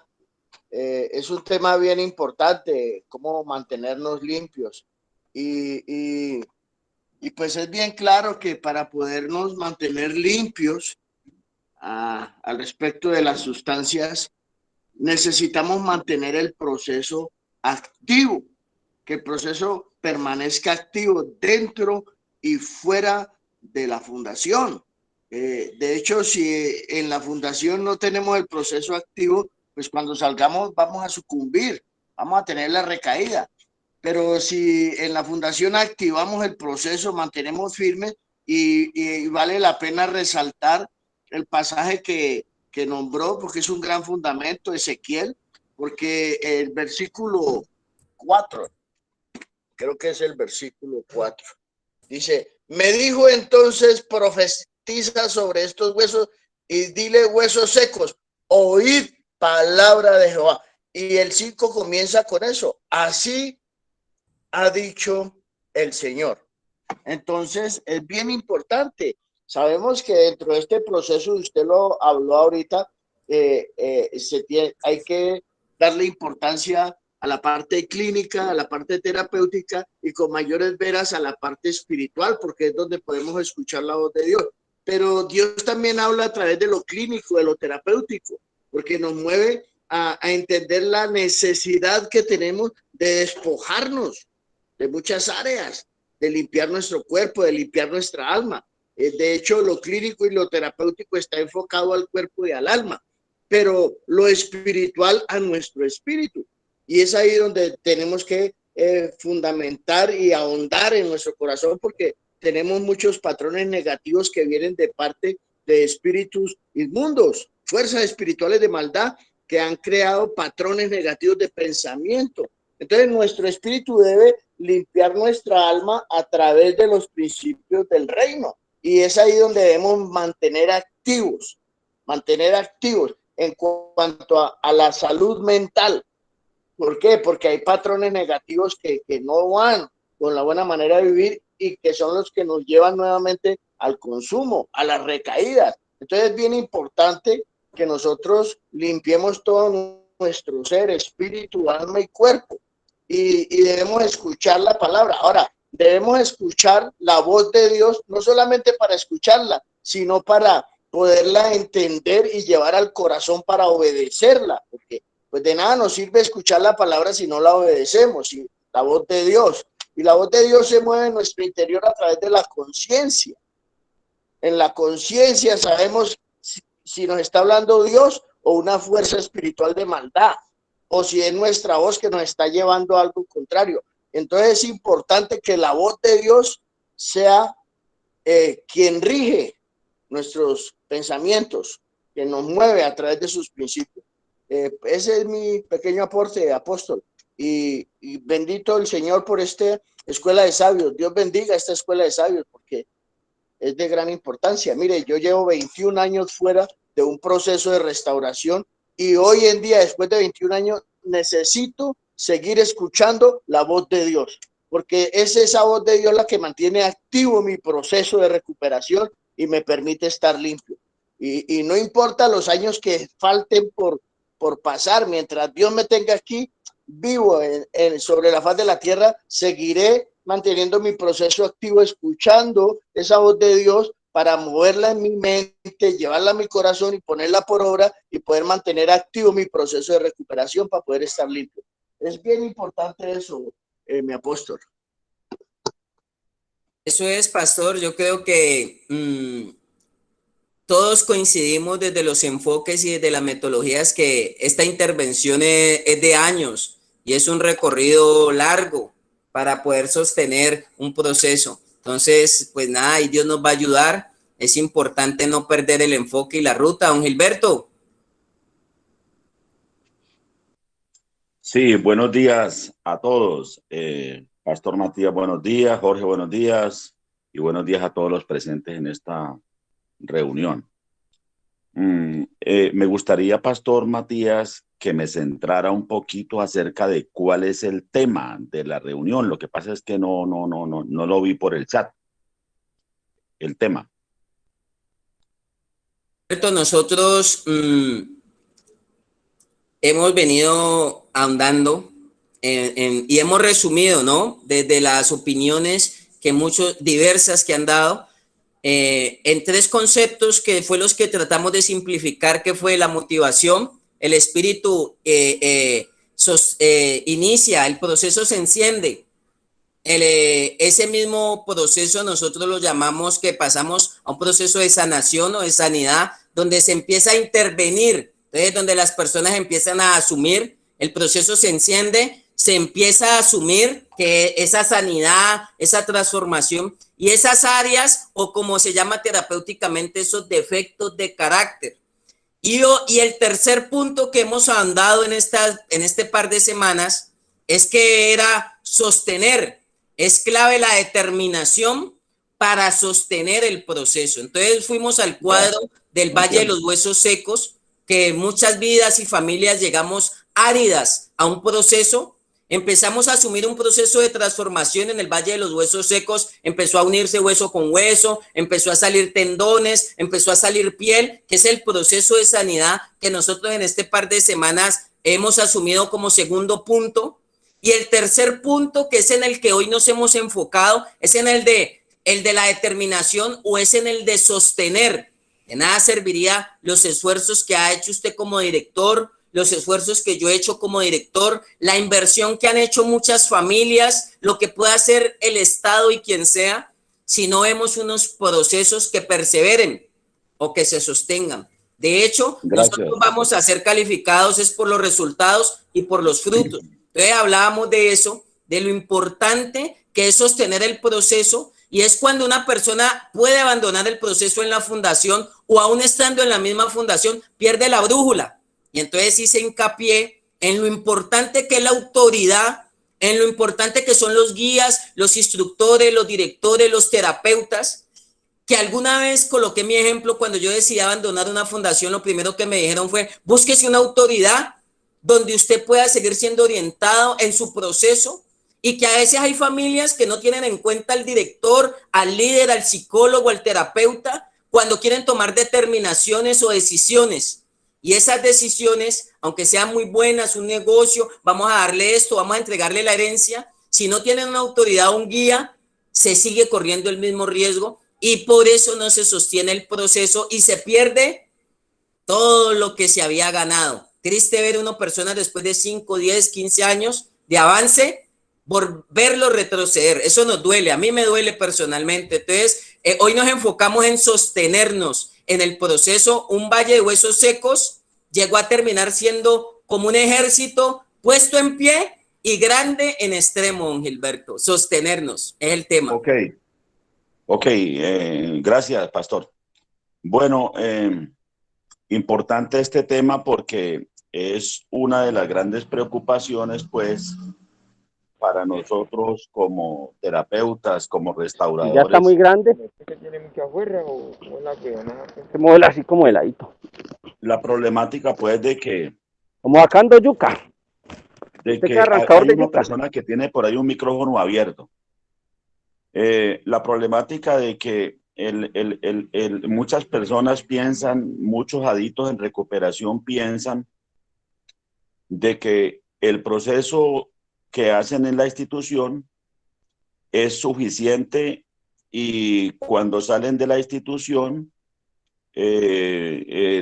es un tema bien importante, cómo mantenernos limpios. Y pues es bien claro que para podernos mantener limpios al respecto de las sustancias, necesitamos mantener el proceso activo, que el proceso permanezca activo dentro y fuera de la fundación. De hecho, si en la fundación no tenemos el proceso activo, pues cuando salgamos vamos a sucumbir, vamos a tener la recaída. Pero si en la fundación activamos el proceso, mantenemos firme y vale la pena resaltar el pasaje que nombró, porque es un gran fundamento, Ezequiel, porque el versículo 4, creo que es el versículo 4, dice, me dijo entonces, profetiza sobre estos huesos y dile, huesos secos, oíd palabra de Jehová. Y el 5 comienza con eso, así ha dicho el Señor. Entonces es bien importante. Sabemos que dentro de este proceso, usted lo habló ahorita, hay que darle importancia a la parte clínica, a la parte terapéutica y con mayores veras a la parte espiritual, porque es donde podemos escuchar la voz de Dios. Pero Dios también habla a través de lo clínico, de lo terapéutico, porque nos mueve a entender la necesidad que tenemos de despojarnos de muchas áreas, de limpiar nuestro cuerpo, de limpiar nuestra alma. De hecho, lo clínico y lo terapéutico está enfocado al cuerpo y al alma, pero lo espiritual a nuestro espíritu. Y es ahí donde tenemos que fundamentar y ahondar en nuestro corazón, porque tenemos muchos patrones negativos que vienen de parte de espíritus inmundos, fuerzas espirituales de maldad que han creado patrones negativos de pensamiento. Entonces, nuestro espíritu debe limpiar nuestra alma a través de los principios del reino. Y es ahí donde debemos mantener activos en cuanto a la salud mental. ¿Por qué? Porque hay patrones negativos que no van con la buena manera de vivir y que son los que nos llevan nuevamente al consumo, a las recaídas. Entonces es bien importante que nosotros limpiemos todo nuestro ser, espíritu, alma y cuerpo. Y debemos escuchar la palabra. Ahora, debemos escuchar la voz de Dios, no solamente para escucharla, sino para poderla entender y llevar al corazón para obedecerla, porque pues de nada nos sirve escuchar la palabra si no la obedecemos, si la voz de Dios. Y la voz de Dios se mueve en nuestro interior a través de la conciencia. En la conciencia sabemos si nos está hablando Dios o una fuerza espiritual de maldad, o si es nuestra voz que nos está llevando a algo contrario. Entonces es importante que la voz de Dios sea quien rige nuestros pensamientos, que nos mueve a través de sus principios. Ese es mi pequeño aporte, apóstol. Y bendito el Señor por esta escuela de sabios. Dios bendiga esta escuela de sabios porque es de gran importancia. Mire, yo llevo 21 años fuera de un proceso de restauración y hoy en día, después de 21 años, necesito seguir escuchando la voz de Dios, porque es esa voz de Dios la que mantiene activo mi proceso de recuperación y me permite estar limpio. Y no importa los años que falten por pasar, mientras Dios me tenga aquí vivo sobre la faz de la tierra, seguiré manteniendo mi proceso activo, escuchando esa voz de Dios para moverla en mi mente, llevarla a mi corazón y ponerla por obra y poder mantener activo mi proceso de recuperación para poder estar limpio. Es bien importante eso, mi apóstol. Eso es, pastor. Yo creo que todos coincidimos desde los enfoques y desde las metodologías que esta intervención es de años y es un recorrido largo para poder sostener un proceso. Entonces, pues nada, y Dios nos va a ayudar. Es importante no perder el enfoque y la ruta. Don Gilberto. Sí, buenos días a todos. Pastor Matías, buenos días. Jorge, buenos días. Y buenos días a todos los presentes en esta reunión. Me gustaría, Pastor Matías, que me centrara un poquito acerca de cuál es el tema de la reunión. Lo que pasa es que no lo vi por el chat. El tema. Nosotros hemos venido ahondando y hemos resumido, ¿no? Desde las opiniones que diversas que han dado, en tres conceptos que fue los que tratamos de simplificar, que fue la motivación, el espíritu inicia, el proceso se enciende. Ese mismo proceso nosotros lo llamamos que pasamos a un proceso de sanación o de sanidad, donde se empieza a intervenir, entonces donde las personas empiezan a asumir, el proceso se enciende, se empieza a asumir que esa sanidad, esa transformación y esas áreas, o como se llama terapéuticamente, esos defectos de carácter. Y el tercer punto que hemos andado en este par de semanas es que era sostener. Es clave la determinación para sostener el proceso. Entonces fuimos al cuadro del Valle de los Huesos Secos, que muchas vidas y familias llegamos áridas a un proceso. Empezamos a asumir un proceso de transformación en el Valle de los Huesos Secos, empezó a unirse hueso con hueso, empezó a salir tendones, empezó a salir piel, que es el proceso de sanidad que nosotros en este par de semanas hemos asumido como segundo punto. Y el tercer punto, que es en el que hoy nos hemos enfocado, es en el de la determinación, o es en el de sostener. De nada serviría los esfuerzos que ha hecho usted como director, los esfuerzos que yo he hecho como director, la inversión que han hecho muchas familias, lo que pueda hacer el Estado y quien sea, si no vemos unos procesos que perseveren o que se sostengan. De hecho, Gracias, nosotros pastor. vamos a ser calificados es por los resultados y por los frutos. Entonces hablábamos de eso, de lo importante que es sostener el proceso, y es cuando una persona puede abandonar el proceso en la fundación o aún estando en la misma fundación, pierde la brújula. Y entonces hice hincapié en lo importante que es la autoridad, en lo importante que son los guías, los instructores, los directores, los terapeutas, que alguna vez coloqué mi ejemplo cuando yo decidí abandonar una fundación. Lo primero que me dijeron fue, búsquese una autoridad donde usted pueda seguir siendo orientado en su proceso, y que a veces hay familias que no tienen en cuenta al director, al líder, al psicólogo, al terapeuta, cuando quieren tomar determinaciones o decisiones. Y esas decisiones, aunque sean muy buenas, un negocio, vamos a darle esto, vamos a entregarle la herencia, si no tienen una autoridad o un guía, se sigue corriendo el mismo riesgo, y por eso no se sostiene el proceso y se pierde todo lo que se había ganado. Triste ver a una persona después de 5, 10, 15 años de avance, por verlo retroceder. Eso nos duele, a mí me duele personalmente. Entonces, hoy nos enfocamos en sostenernos en el proceso. Un valle de huesos secos llegó a terminar siendo como un ejército puesto en pie y grande en extremo, don Gilberto. Sostenernos es el tema. Ok, gracias, pastor. Bueno, importante este tema porque es una de las grandes preocupaciones, pues, para nosotros como terapeutas, como restauradores. ¿Ya está muy grande? ¿Que tiene mucha fuerza o la que se mueve así como heladito? La problemática, pues, de que... Como sacando yuca. De ¿Usted que arrancador hay de una yuca? persona que tiene por ahí un micrófono abierto. La problemática de que muchas personas piensan, muchos adictos en recuperación piensan de que el proceso que hacen en la institución es suficiente, y cuando salen de la institución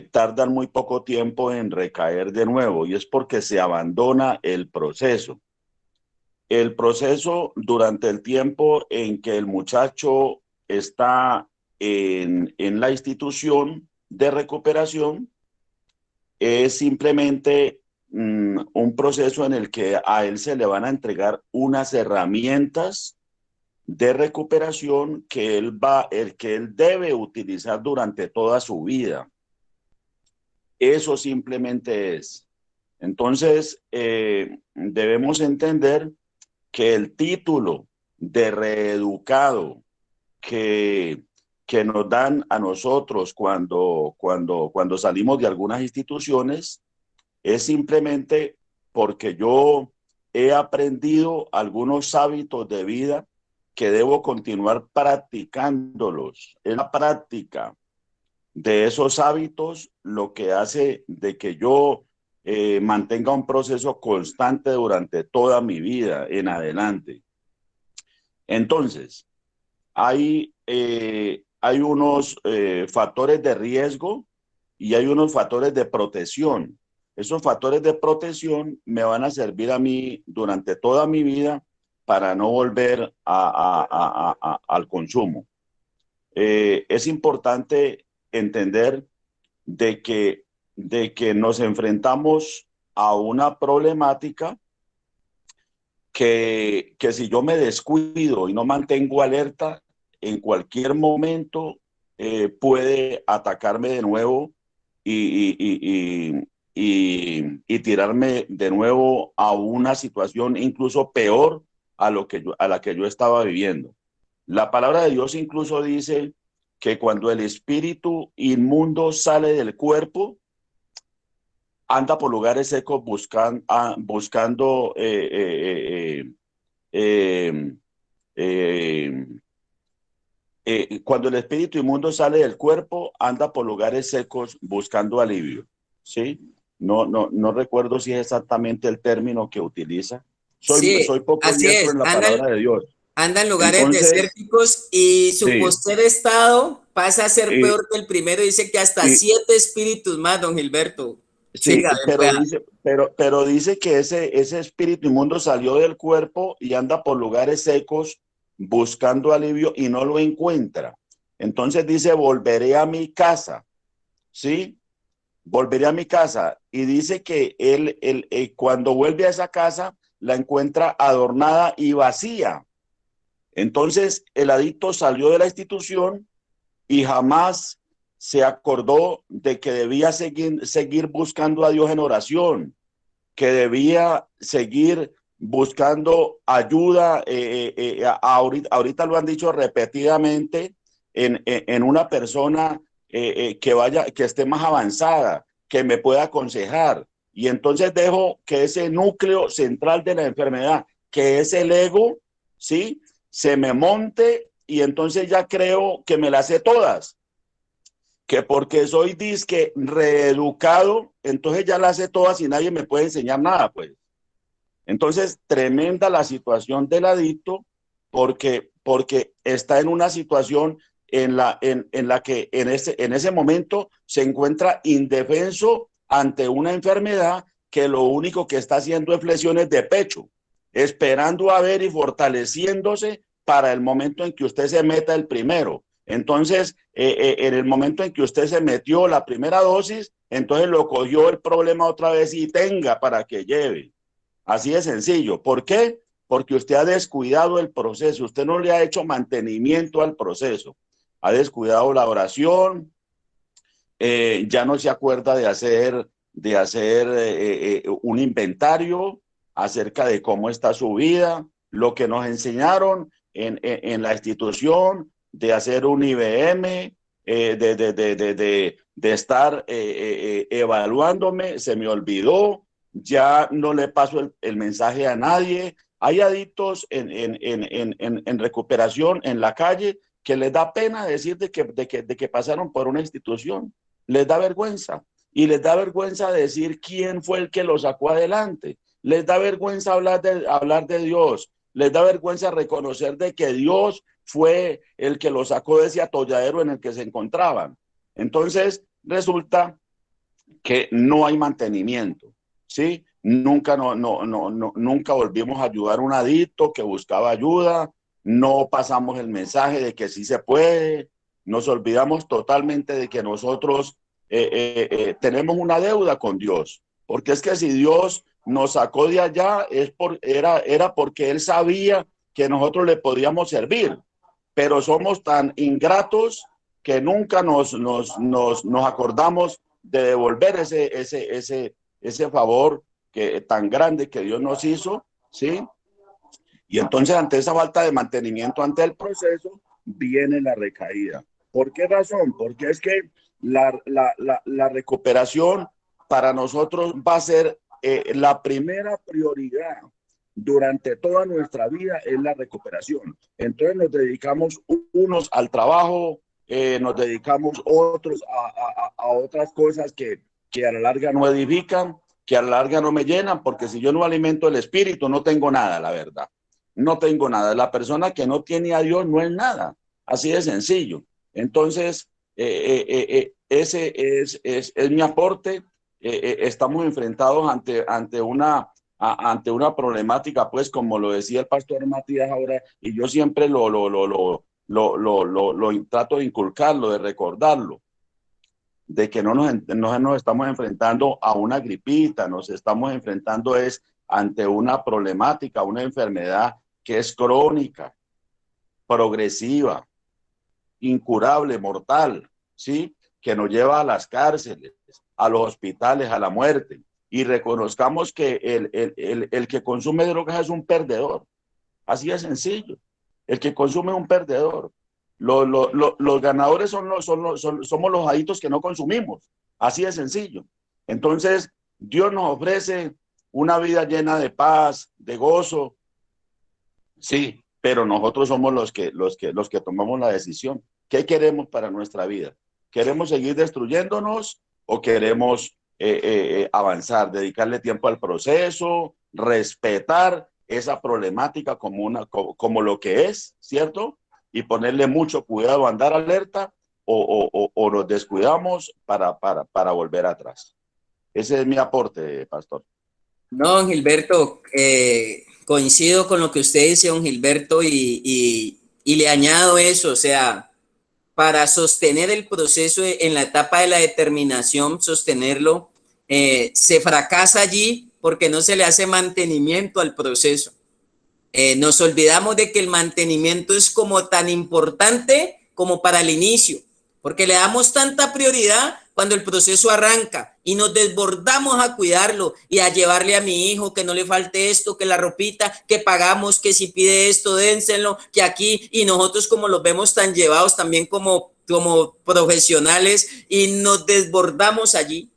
tardan muy poco tiempo en recaer de nuevo, y es porque se abandona el proceso. El proceso durante el tiempo en que el muchacho está en la institución de recuperación es simplemente un proceso en el que a él se le van a entregar unas herramientas de recuperación que él debe utilizar durante toda su vida. Eso simplemente es. Entonces, debemos entender que el título de reeducado que nos dan a nosotros cuando salimos de algunas instituciones es simplemente porque yo he aprendido algunos hábitos de vida que debo continuar practicándolos. Es la práctica de esos hábitos lo que hace de que yo mantenga un proceso constante durante toda mi vida en adelante. Entonces, hay unos factores de riesgo y hay unos factores de protección. Esos factores de protección me van a servir a mí durante toda mi vida para no volver al consumo. Es importante entender de que nos enfrentamos a una problemática que si yo me descuido y no mantengo alerta, en cualquier momento puede atacarme de nuevo y tirarme de nuevo a una situación incluso peor a la que yo estaba viviendo. La palabra de Dios incluso dice que cuando el espíritu inmundo sale del cuerpo, anda por lugares secos buscando cuando el espíritu inmundo sale del cuerpo, anda por lugares secos buscando alivio, ¿sí? No recuerdo si es exactamente el término que utiliza. Soy poco así diestro es. en la palabra de Dios. Anda en lugares Entonces, desérticos y su sí, postrer estado pasa a ser y, peor que el primero. Dice que hasta y, 7 espíritus más, don Gilberto. Sí, Siga, pueda. pero dice que ese espíritu inmundo salió del cuerpo y anda por lugares secos buscando alivio y no lo encuentra. Entonces dice, volveré a mi casa, ¿sí? Volveré a mi casa. Y dice que él cuando vuelve a esa casa, la encuentra adornada y vacía. Entonces el adicto salió de la institución y jamás se acordó de que debía seguir buscando a Dios en oración, que debía seguir buscando ayuda. Ahorita lo han dicho repetidamente en una persona que esté más avanzada, que me pueda aconsejar. Y entonces dejo que ese núcleo central de la enfermedad, que es el ego, ¿sí? Se me monte y entonces ya creo que me las sé todas, que porque soy disque reeducado, entonces ya las sé todas y nadie me puede enseñar nada, pues. Entonces, tremenda la situación del adicto porque está en una situación en la que en ese momento se encuentra indefenso ante una enfermedad que lo único que está haciendo es flexiones de pecho, esperando a ver y fortaleciéndose para el momento en que usted se meta el primero. Entonces, en el momento en que usted se metió la primera dosis, entonces lo cogió el problema otra vez y tenga para que lleve. Así de sencillo. ¿Por qué? Porque usted ha descuidado el proceso, usted no le ha hecho mantenimiento al proceso, ha descuidado la oración, ya no se acuerda de hacer un inventario acerca de cómo está su vida, lo que nos enseñaron en la institución, de hacer un IBM, de estar evaluándome, se me olvidó, ya no le paso el mensaje a nadie. Hay adictos en recuperación en la calle que les da pena decir de que pasaron por una institución, les da vergüenza y les da vergüenza decir quién fue el que lo sacó adelante, les da vergüenza hablar de Dios, les da vergüenza reconocer de que Dios fue el que lo sacó de ese atolladero en el que se encontraban. Entonces resulta que no hay mantenimiento, ¿sí? Nunca volvimos a ayudar a un adicto que buscaba ayuda, no pasamos el mensaje de que sí se puede, nos olvidamos totalmente de que nosotros tenemos una deuda con Dios, porque es que si Dios nos sacó de allá era porque Él sabía que nosotros le podíamos servir, pero somos tan ingratos que nunca nos acordamos de devolver ese favor tan grande que Dios nos hizo, ¿sí? Y entonces ante esa falta de mantenimiento ante el proceso, viene la recaída. ¿Por qué razón? Porque es que la recuperación para nosotros va a ser la primera prioridad durante toda nuestra vida es la recuperación. Entonces nos dedicamos unos al trabajo, nos dedicamos otros a otras cosas que a la larga no edifican, que a la larga no me llenan, porque si yo no alimento el espíritu, no tengo nada, la verdad. No tengo nada. La persona que no tiene a Dios no es nada. Así de sencillo. Entonces, ese es mi aporte. Estamos enfrentados ante una problemática, pues, como lo decía el pastor Matías ahora, y yo siempre lo trato de inculcarlo, de recordarlo, de que no nos estamos enfrentando a una gripita, nos estamos enfrentando es ante una problemática, una enfermedad que es crónica, progresiva, incurable, mortal, ¿sí? Que nos lleva a las cárceles, a los hospitales, a la muerte. Y reconozcamos que el que consume drogas es un perdedor. Así de sencillo. El que consume es un perdedor. Los ganadores somos los adictos que no consumimos. Así de sencillo. Entonces, Dios nos ofrece una vida llena de paz, de gozo. Sí, pero nosotros somos los que tomamos la decisión. ¿Qué queremos para nuestra vida? ¿Queremos seguir destruyéndonos o queremos avanzar, dedicarle tiempo al proceso, respetar esa problemática como lo que es, ¿cierto? Y ponerle mucho cuidado, andar alerta o nos descuidamos para volver atrás. Ese es mi aporte, pastor. No, don Gilberto, coincido con lo que usted dice, don Gilberto, y le añado eso, o sea, para sostener el proceso en la etapa de la determinación, sostenerlo, se fracasa allí porque no se le hace mantenimiento al proceso. Nos olvidamos de que el mantenimiento es como tan importante como para el inicio, porque le damos tanta prioridad cuando el proceso arranca y nos desbordamos a cuidarlo y a llevarle a mi hijo que no le falte esto, que la ropita, que pagamos, que si pide esto, dénselo, que aquí, y nosotros como los vemos tan llevados también como profesionales y nos desbordamos allí.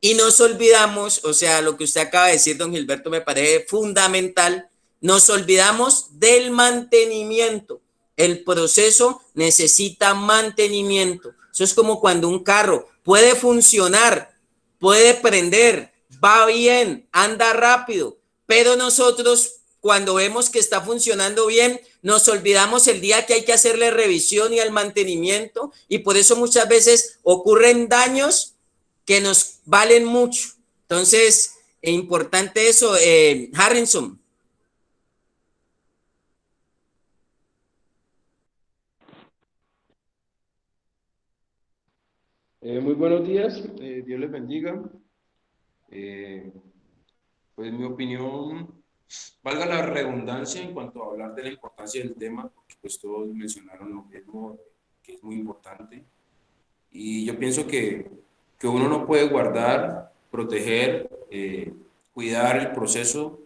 Y nos olvidamos, o sea, lo que usted acaba de decir, don Gilberto, me parece fundamental. Nos olvidamos del mantenimiento. El proceso necesita mantenimiento. Eso es como cuando un carro puede funcionar, puede prender, va bien, anda rápido, pero nosotros cuando vemos que está funcionando bien, nos olvidamos el día que hay que hacerle revisión y el mantenimiento, y por eso muchas veces ocurren daños que nos valen mucho. Entonces, es importante eso. Harrison. Muy buenos días, Dios les bendiga. Pues mi opinión, valga la redundancia en cuanto a hablar de la importancia del tema, porque pues todos mencionaron lo mismo, que es muy importante. Y yo pienso que uno no puede guardar, proteger, cuidar el proceso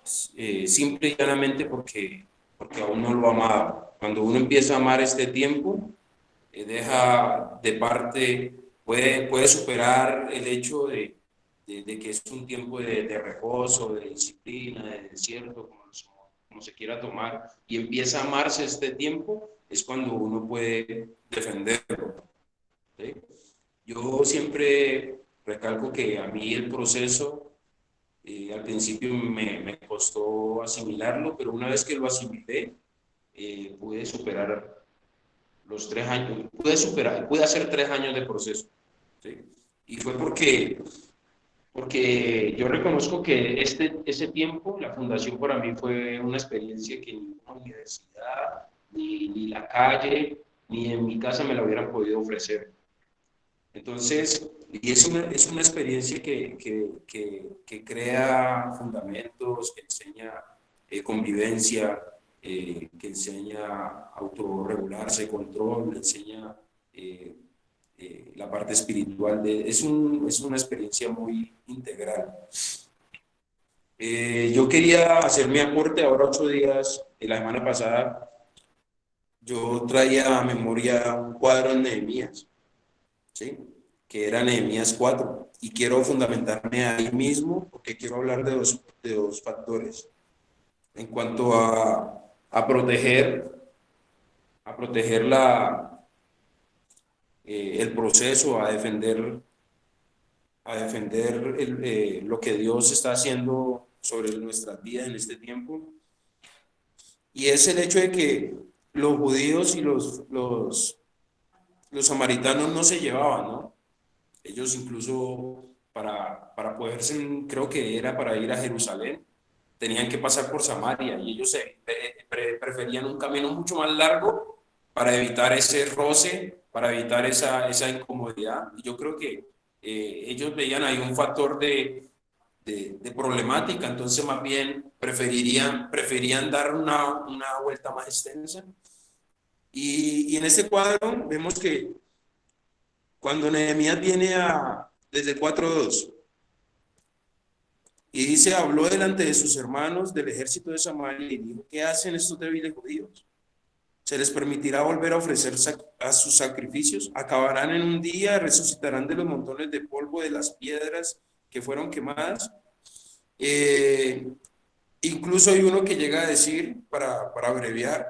simple y llanamente porque aún no lo amaba. Cuando uno empieza a amar este tiempo, deja de parte, puede superar el hecho de que es un tiempo de reposo, de disciplina, de desierto, como se quiera tomar, y empieza a amarse este tiempo, es cuando uno puede defenderlo. ¿Sí? Yo siempre recalco que a mí el proceso, al principio me costó asimilarlo, pero una vez que lo asimilé, pude superar los 3 años, pude hacer 3 años de proceso, ¿sí? Y fue porque yo reconozco que ese tiempo, la fundación para mí fue una experiencia que ni una universidad, ni la calle, ni en mi casa me la hubieran podido ofrecer. Entonces, y es una experiencia que crea fundamentos, que enseña convivencia, que enseña autorregularse, control, enseña la parte espiritual. Es una experiencia muy integral. Yo quería hacer mi aporte ahora 8 días. La semana pasada yo traía a memoria un cuadro en Nehemías, ¿sí? Que era Nehemías 4, y quiero fundamentarme ahí mismo porque quiero hablar de dos factores en cuanto a proteger el proceso, a defender lo que Dios está haciendo sobre nuestras vidas en este tiempo. Y es el hecho de que los judíos y los samaritanos no se llevaban, ¿no? Ellos incluso para poderse, creo que era para ir a Jerusalén, tenían que pasar por Samaria, y ellos preferían un camino mucho más largo para evitar ese roce, para evitar esa incomodidad. Y yo creo que ellos veían ahí un factor de problemática, entonces más bien preferían dar una vuelta más extensa. Y en este cuadro vemos que cuando Nehemías viene desde 4:2 y dice, habló delante de sus hermanos del ejército de Samaria y dijo, ¿qué hacen estos débiles judíos? ¿Se les permitirá volver a ofrecer a sus sacrificios? ¿Acabarán en un día? ¿Resucitarán de los montones de polvo de las piedras que fueron quemadas? Incluso hay uno que llega a decir, para abreviar,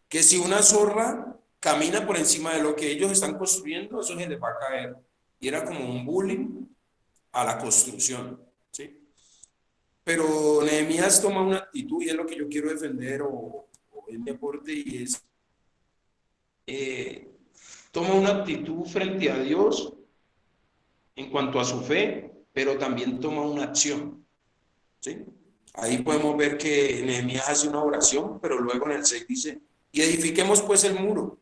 que si una zorra camina por encima de lo que ellos están construyendo, eso se les va a caer. Y era como un bullying a la construcción, ¿sí? Pero Nehemías toma una actitud, y es lo que yo quiero defender, o es mi aporte, y es, toma una actitud frente a Dios en cuanto a su fe, pero también toma una acción, ¿sí? Ahí podemos ver que Nehemías hace una oración, pero luego en el 6 dice, y edifiquemos pues el muro,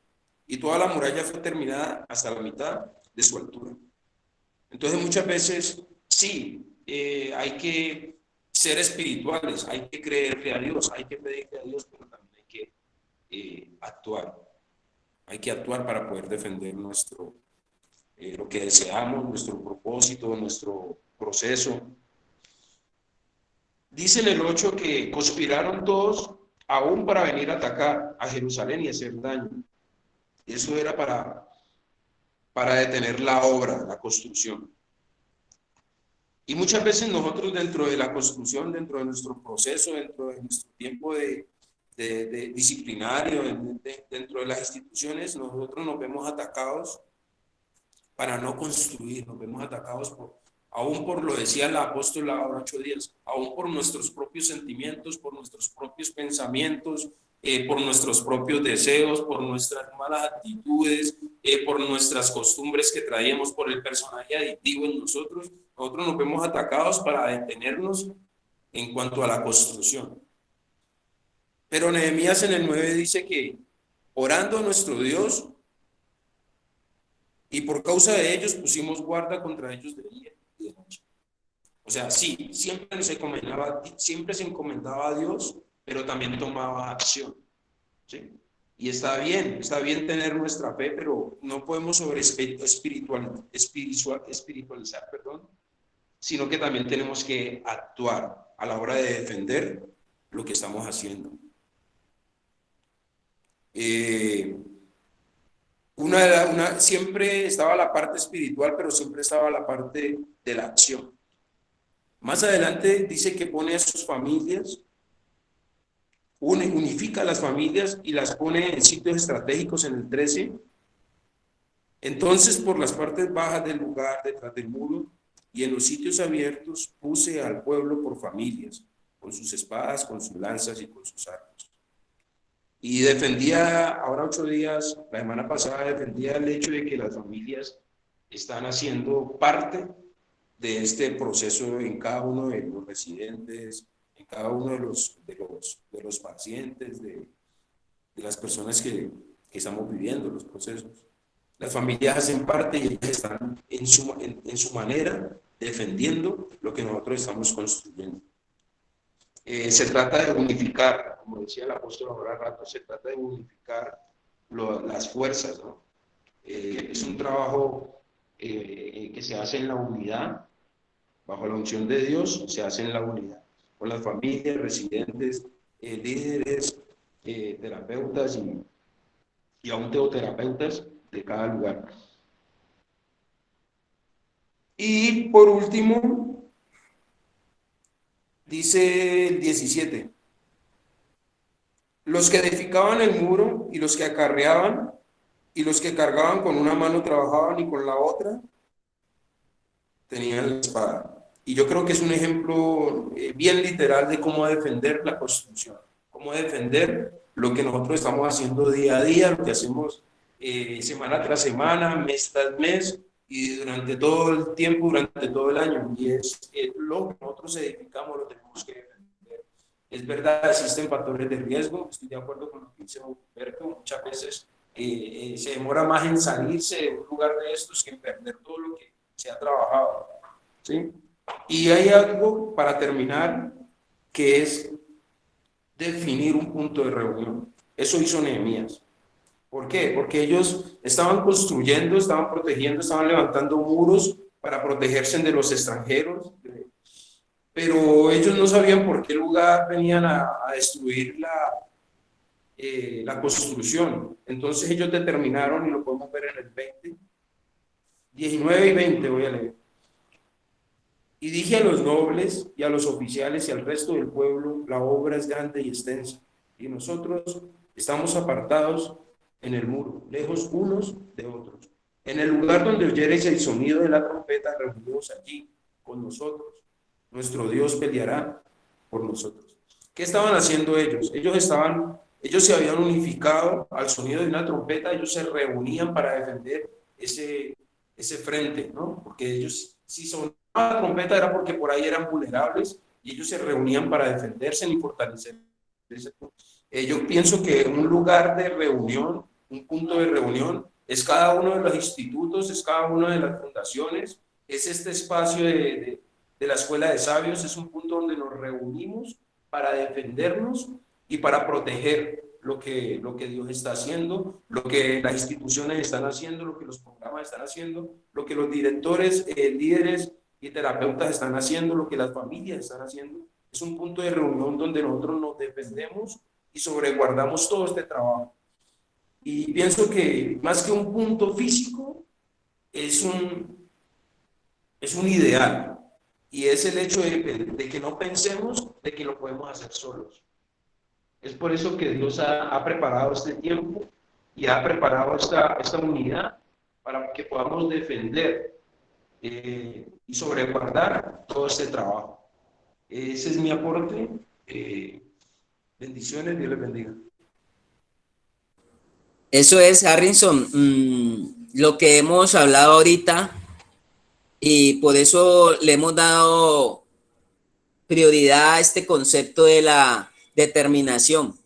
y toda la muralla fue terminada hasta la mitad de su altura. Entonces muchas veces, sí, hay que ser espirituales, hay que creerle a Dios, hay que pedirle a Dios, pero también hay que actuar. Hay que actuar para poder defender lo que deseamos, nuestro propósito, nuestro proceso. Dice en el 8 que conspiraron todos aún para venir a atacar a Jerusalén y hacer daño. Eso era para detener la obra, la construcción. Y muchas veces nosotros dentro de la construcción, dentro de nuestro proceso, dentro de nuestro tiempo de disciplinario, dentro de las instituciones, nosotros nos vemos atacados para no construir, nos vemos atacados aún por, lo decía el apóstol ahora 8 días, aún por nuestros propios sentimientos, por nuestros propios pensamientos, por nuestros propios deseos, por nuestras malas actitudes, por nuestras costumbres que traíamos, por el personaje adictivo en nosotros. Nosotros nos vemos atacados para detenernos en cuanto a la construcción. Pero Nehemías en el 9 dice que orando a nuestro Dios y por causa de ellos pusimos guarda contra ellos de día y de noche. O sea, sí, siempre se encomendaba a Dios, pero también tomaba acción, ¿sí? Y está bien tener nuestra fe, pero no podemos espiritualizar, sino que también tenemos que actuar a la hora de defender lo que estamos haciendo. Siempre estaba la parte espiritual, pero siempre estaba la parte de la acción. Más adelante dice que pone a sus familias, unifica a las familias y las pone en sitios estratégicos en el 13. Entonces, por las partes bajas del lugar, detrás del muro, y en los sitios abiertos, puse al pueblo por familias, con sus espadas, con sus lanzas y con sus arcos. Y defendía, ahora 8 días, la semana pasada, defendía el hecho de que las familias están haciendo parte de este proceso en cada uno de los residentes, en cada uno de los pacientes, de las personas que estamos viviendo los procesos. Las familias hacen parte y ellas están en su manera defendiendo lo que nosotros estamos construyendo. Se trata de unificar, como decía el apóstol ahora rato, se trata de unificar las fuerzas, ¿no? Es un trabajo que se hace en la unidad, bajo la unción de Dios, se hace en la unidad, con las familias, residentes, líderes, terapeutas y aún teoterapeutas de cada lugar. Y por último, dice el 17, los que edificaban el muro y los que acarreaban y los que cargaban con una mano trabajaban y con la otra tenían la espada. Y yo creo que es un ejemplo bien literal de cómo defender la construcción, cómo defender lo que nosotros estamos haciendo día a día, lo que hacemos semana tras semana, mes tras mes, y durante todo el tiempo, durante todo el año. Y es lo que nosotros edificamos, lo tenemos que defender. Es verdad, existen factores de riesgo, estoy de acuerdo con lo que dice Humberto, muchas veces se demora más en salirse de un lugar de estos que en perder todo lo que se ha trabajado, ¿sí? Y hay algo para terminar, que es definir un punto de reunión. Eso hizo Nehemías. ¿Por qué? Porque ellos estaban construyendo, estaban protegiendo, estaban levantando muros para protegerse de los extranjeros, pero ellos no sabían por qué lugar venían a destruir la construcción. Entonces ellos determinaron, y lo podemos ver en el 20, 19 y 20 voy a leer. Y dije a los nobles y a los oficiales y al resto del pueblo, la obra es grande y extensa, y nosotros estamos apartados en el muro, lejos unos de otros. En el lugar donde oyereis el sonido de la trompeta, reunidos allí con nosotros. Nuestro Dios peleará por nosotros. ¿Qué estaban haciendo ellos? Ellos se habían unificado al sonido de una trompeta, ellos se reunían para defender ese frente, ¿no? Porque ellos, si sonaba la trompeta era porque por ahí eran vulnerables y ellos se reunían para defenderse y fortalecerse. Yo pienso que un lugar de reunión, un punto de reunión, es cada uno de los institutos, es cada una de las fundaciones, es este espacio de la Escuela de Sabios, es un punto donde nos reunimos para defendernos y para proteger lo que Dios está haciendo, lo que las instituciones están haciendo, lo que los programas están haciendo, lo que los directores, líderes y terapeutas están haciendo, lo que las familias están haciendo. Es un punto de reunión donde nosotros nos defendemos y sobreguardamos todo este trabajo. Y pienso que más que un punto físico, es un ideal. Y es el hecho de que no pensemos de que lo podemos hacer solos. Es por eso que Dios ha preparado este tiempo y ha preparado esta unidad para que podamos defender y sobreguardar todo este trabajo. Ese es mi aporte. Bendiciones, Dios les bendiga. Eso es, Harrison, lo que hemos hablado ahorita, y por eso le hemos dado prioridad a este concepto de la determinación.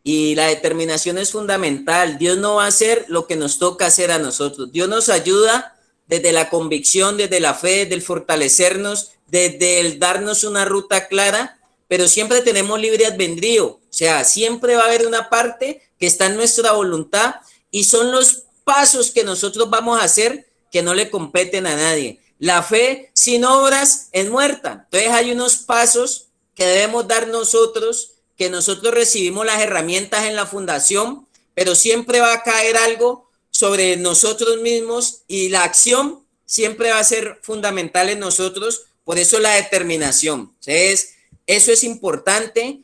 Y la determinación es fundamental. Dios no va a hacer lo que nos toca hacer a nosotros. Dios nos ayuda desde la convicción, desde la fe, desde el fortalecernos, desde el darnos una ruta clara, pero siempre tenemos libre albedrío. O sea, siempre va a haber una parte que está en nuestra voluntad y son los pasos que nosotros vamos a hacer que no le competen a nadie. La fe sin obras es muerta. Entonces hay unos pasos que debemos dar nosotros, que nosotros recibimos las herramientas en la fundación, pero siempre va a caer algo sobre nosotros mismos y la acción siempre va a ser fundamental en nosotros. Por eso la determinación. Entonces, eso es importante.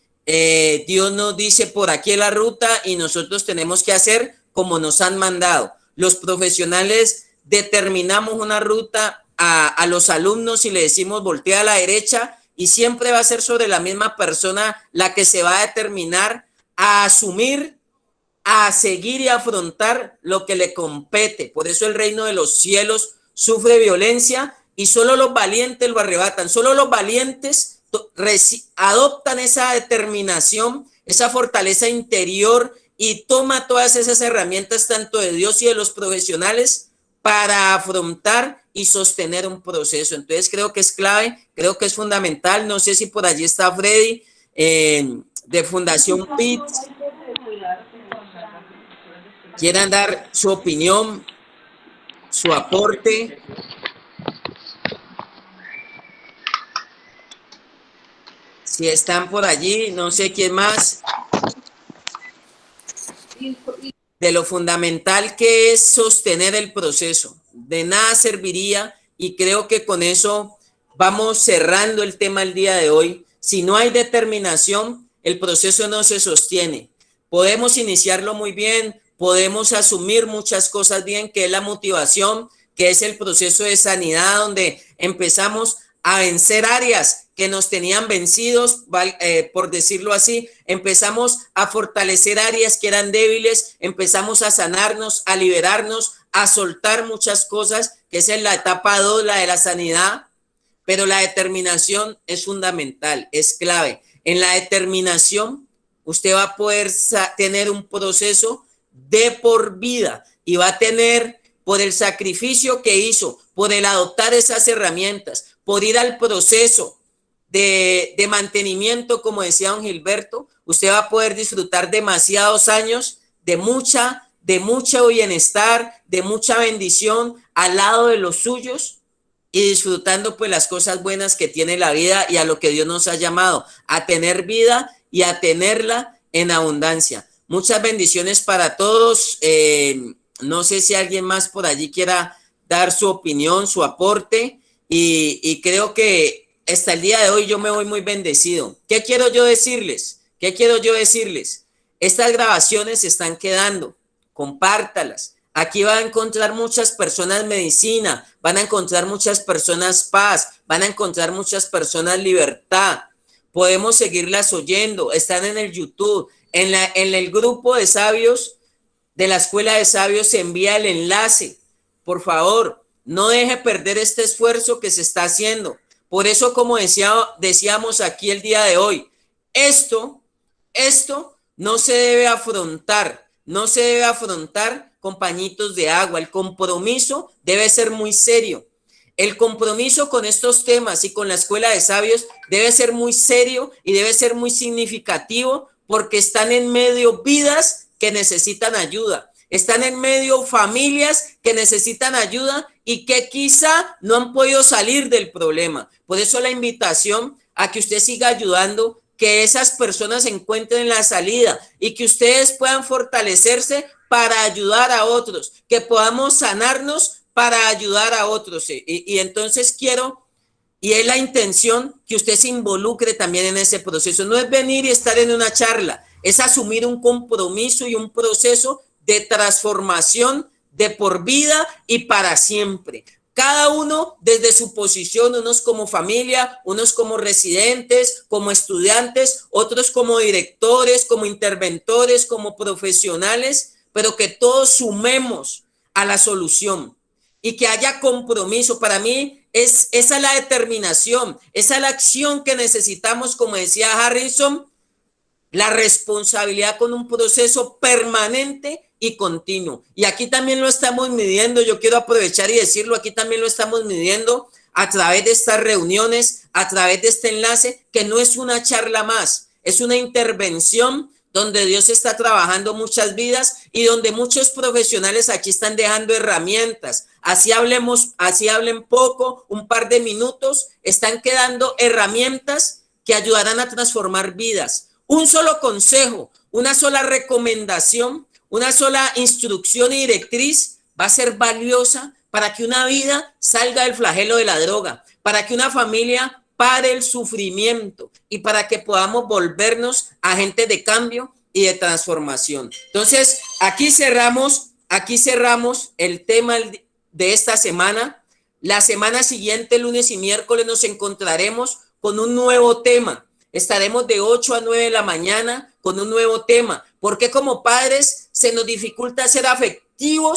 Dios nos dice por aquí la ruta y nosotros tenemos que hacer como nos han mandado. Los profesionales determinamos una ruta a los alumnos y le decimos voltea a la derecha, y siempre va a ser sobre la misma persona la que se va a determinar a asumir, a seguir y afrontar lo que le compete. Por eso el reino de los cielos sufre violencia y solo los valientes lo arrebatan. Solo los valientes adoptan esa determinación, esa fortaleza interior y toma todas esas herramientas tanto de Dios y de los profesionales para afrontar y sostener un proceso. Entonces creo que es clave, creo que es fundamental. No sé si por allí está Freddy de Fundación PITS. Quieran dar su opinión, su aporte. Si están por allí, no sé quién más. De lo fundamental que es sostener el proceso. De nada serviría, y creo que con eso vamos cerrando el tema el día de hoy. Si no hay determinación, el proceso no se sostiene. Podemos iniciarlo muy bien, podemos asumir muchas cosas bien, que es la motivación, que es el proceso de sanidad, donde empezamos a vencer áreas que nos tenían vencidos, por decirlo así. Empezamos a fortalecer áreas que eran débiles, empezamos a sanarnos, a liberarnos, a soltar muchas cosas, que esa es la etapa 2, la de la sanidad. Pero la determinación es fundamental, es clave. En la determinación, usted va a poder tener un proceso de por vida y va a tener, por el sacrificio que hizo, por el adoptar esas herramientas, por ir al proceso de mantenimiento, como decía don Gilberto, usted va a poder disfrutar demasiados años de mucha bienestar, de mucha bendición al lado de los suyos y disfrutando pues las cosas buenas que tiene la vida y a lo que Dios nos ha llamado, a tener vida y a tenerla en abundancia. Muchas bendiciones para todos. No sé si alguien más por allí quiera dar su opinión, su aporte, y creo que hasta el día de hoy yo me voy muy bendecido. ¿Qué quiero yo decirles? Estas grabaciones se están quedando. Compártalas. Aquí van a encontrar muchas personas medicina, van a encontrar muchas personas paz, van a encontrar muchas personas libertad. Podemos seguirlas oyendo. Están en el YouTube. En el grupo de sabios de la Escuela de Sabios se envía el enlace. Por favor, No deje perder este esfuerzo que se está haciendo. Por eso, como decíamos aquí el día de hoy, esto no se debe afrontar, con pañitos de agua. El compromiso debe ser muy serio. El compromiso con estos temas y con la Escuela de Sabios debe ser muy serio y debe ser muy significativo, porque están en medio vidas que necesitan ayuda. Están en medio familias que necesitan ayuda y que quizá no han podido salir del problema. Por eso la invitación a que usted siga ayudando, que esas personas encuentren la salida y que ustedes puedan fortalecerse para ayudar a otros, que podamos sanarnos para ayudar a otros. Y entonces quiero, y es la intención, que usted se involucre también en ese proceso. No es venir y estar en una charla, es asumir un compromiso y un proceso de transformación de por vida y para siempre. Cada uno desde su posición, unos como familia, unos como residentes, como estudiantes, otros como directores, como interventores, como profesionales, pero que todos sumemos a la solución y que haya compromiso. Para mí esa es la determinación, esa es la acción que necesitamos, como decía Harrison, la responsabilidad con un proceso permanente y continuo. Y aquí también lo estamos midiendo, yo quiero aprovechar y decirlo, aquí también lo estamos midiendo a través de estas reuniones, a través de este enlace, que no es una charla más, es una intervención donde Dios está trabajando muchas vidas y donde muchos profesionales aquí están dejando herramientas. Así hablen poco, un par de minutos, están quedando herramientas que ayudarán a transformar vidas. Un solo consejo, una sola recomendación, una sola instrucción y directriz va a ser valiosa para que una vida salga del flagelo de la droga, para que una familia pare el sufrimiento y para que podamos volvernos agentes de cambio y de transformación. Entonces, aquí cerramos el tema de esta semana. La semana siguiente, lunes y miércoles, nos encontraremos con un nuevo tema. Estaremos de 8 a 9 de la mañana con un nuevo tema, porque como padres se nos dificulta ser afectivos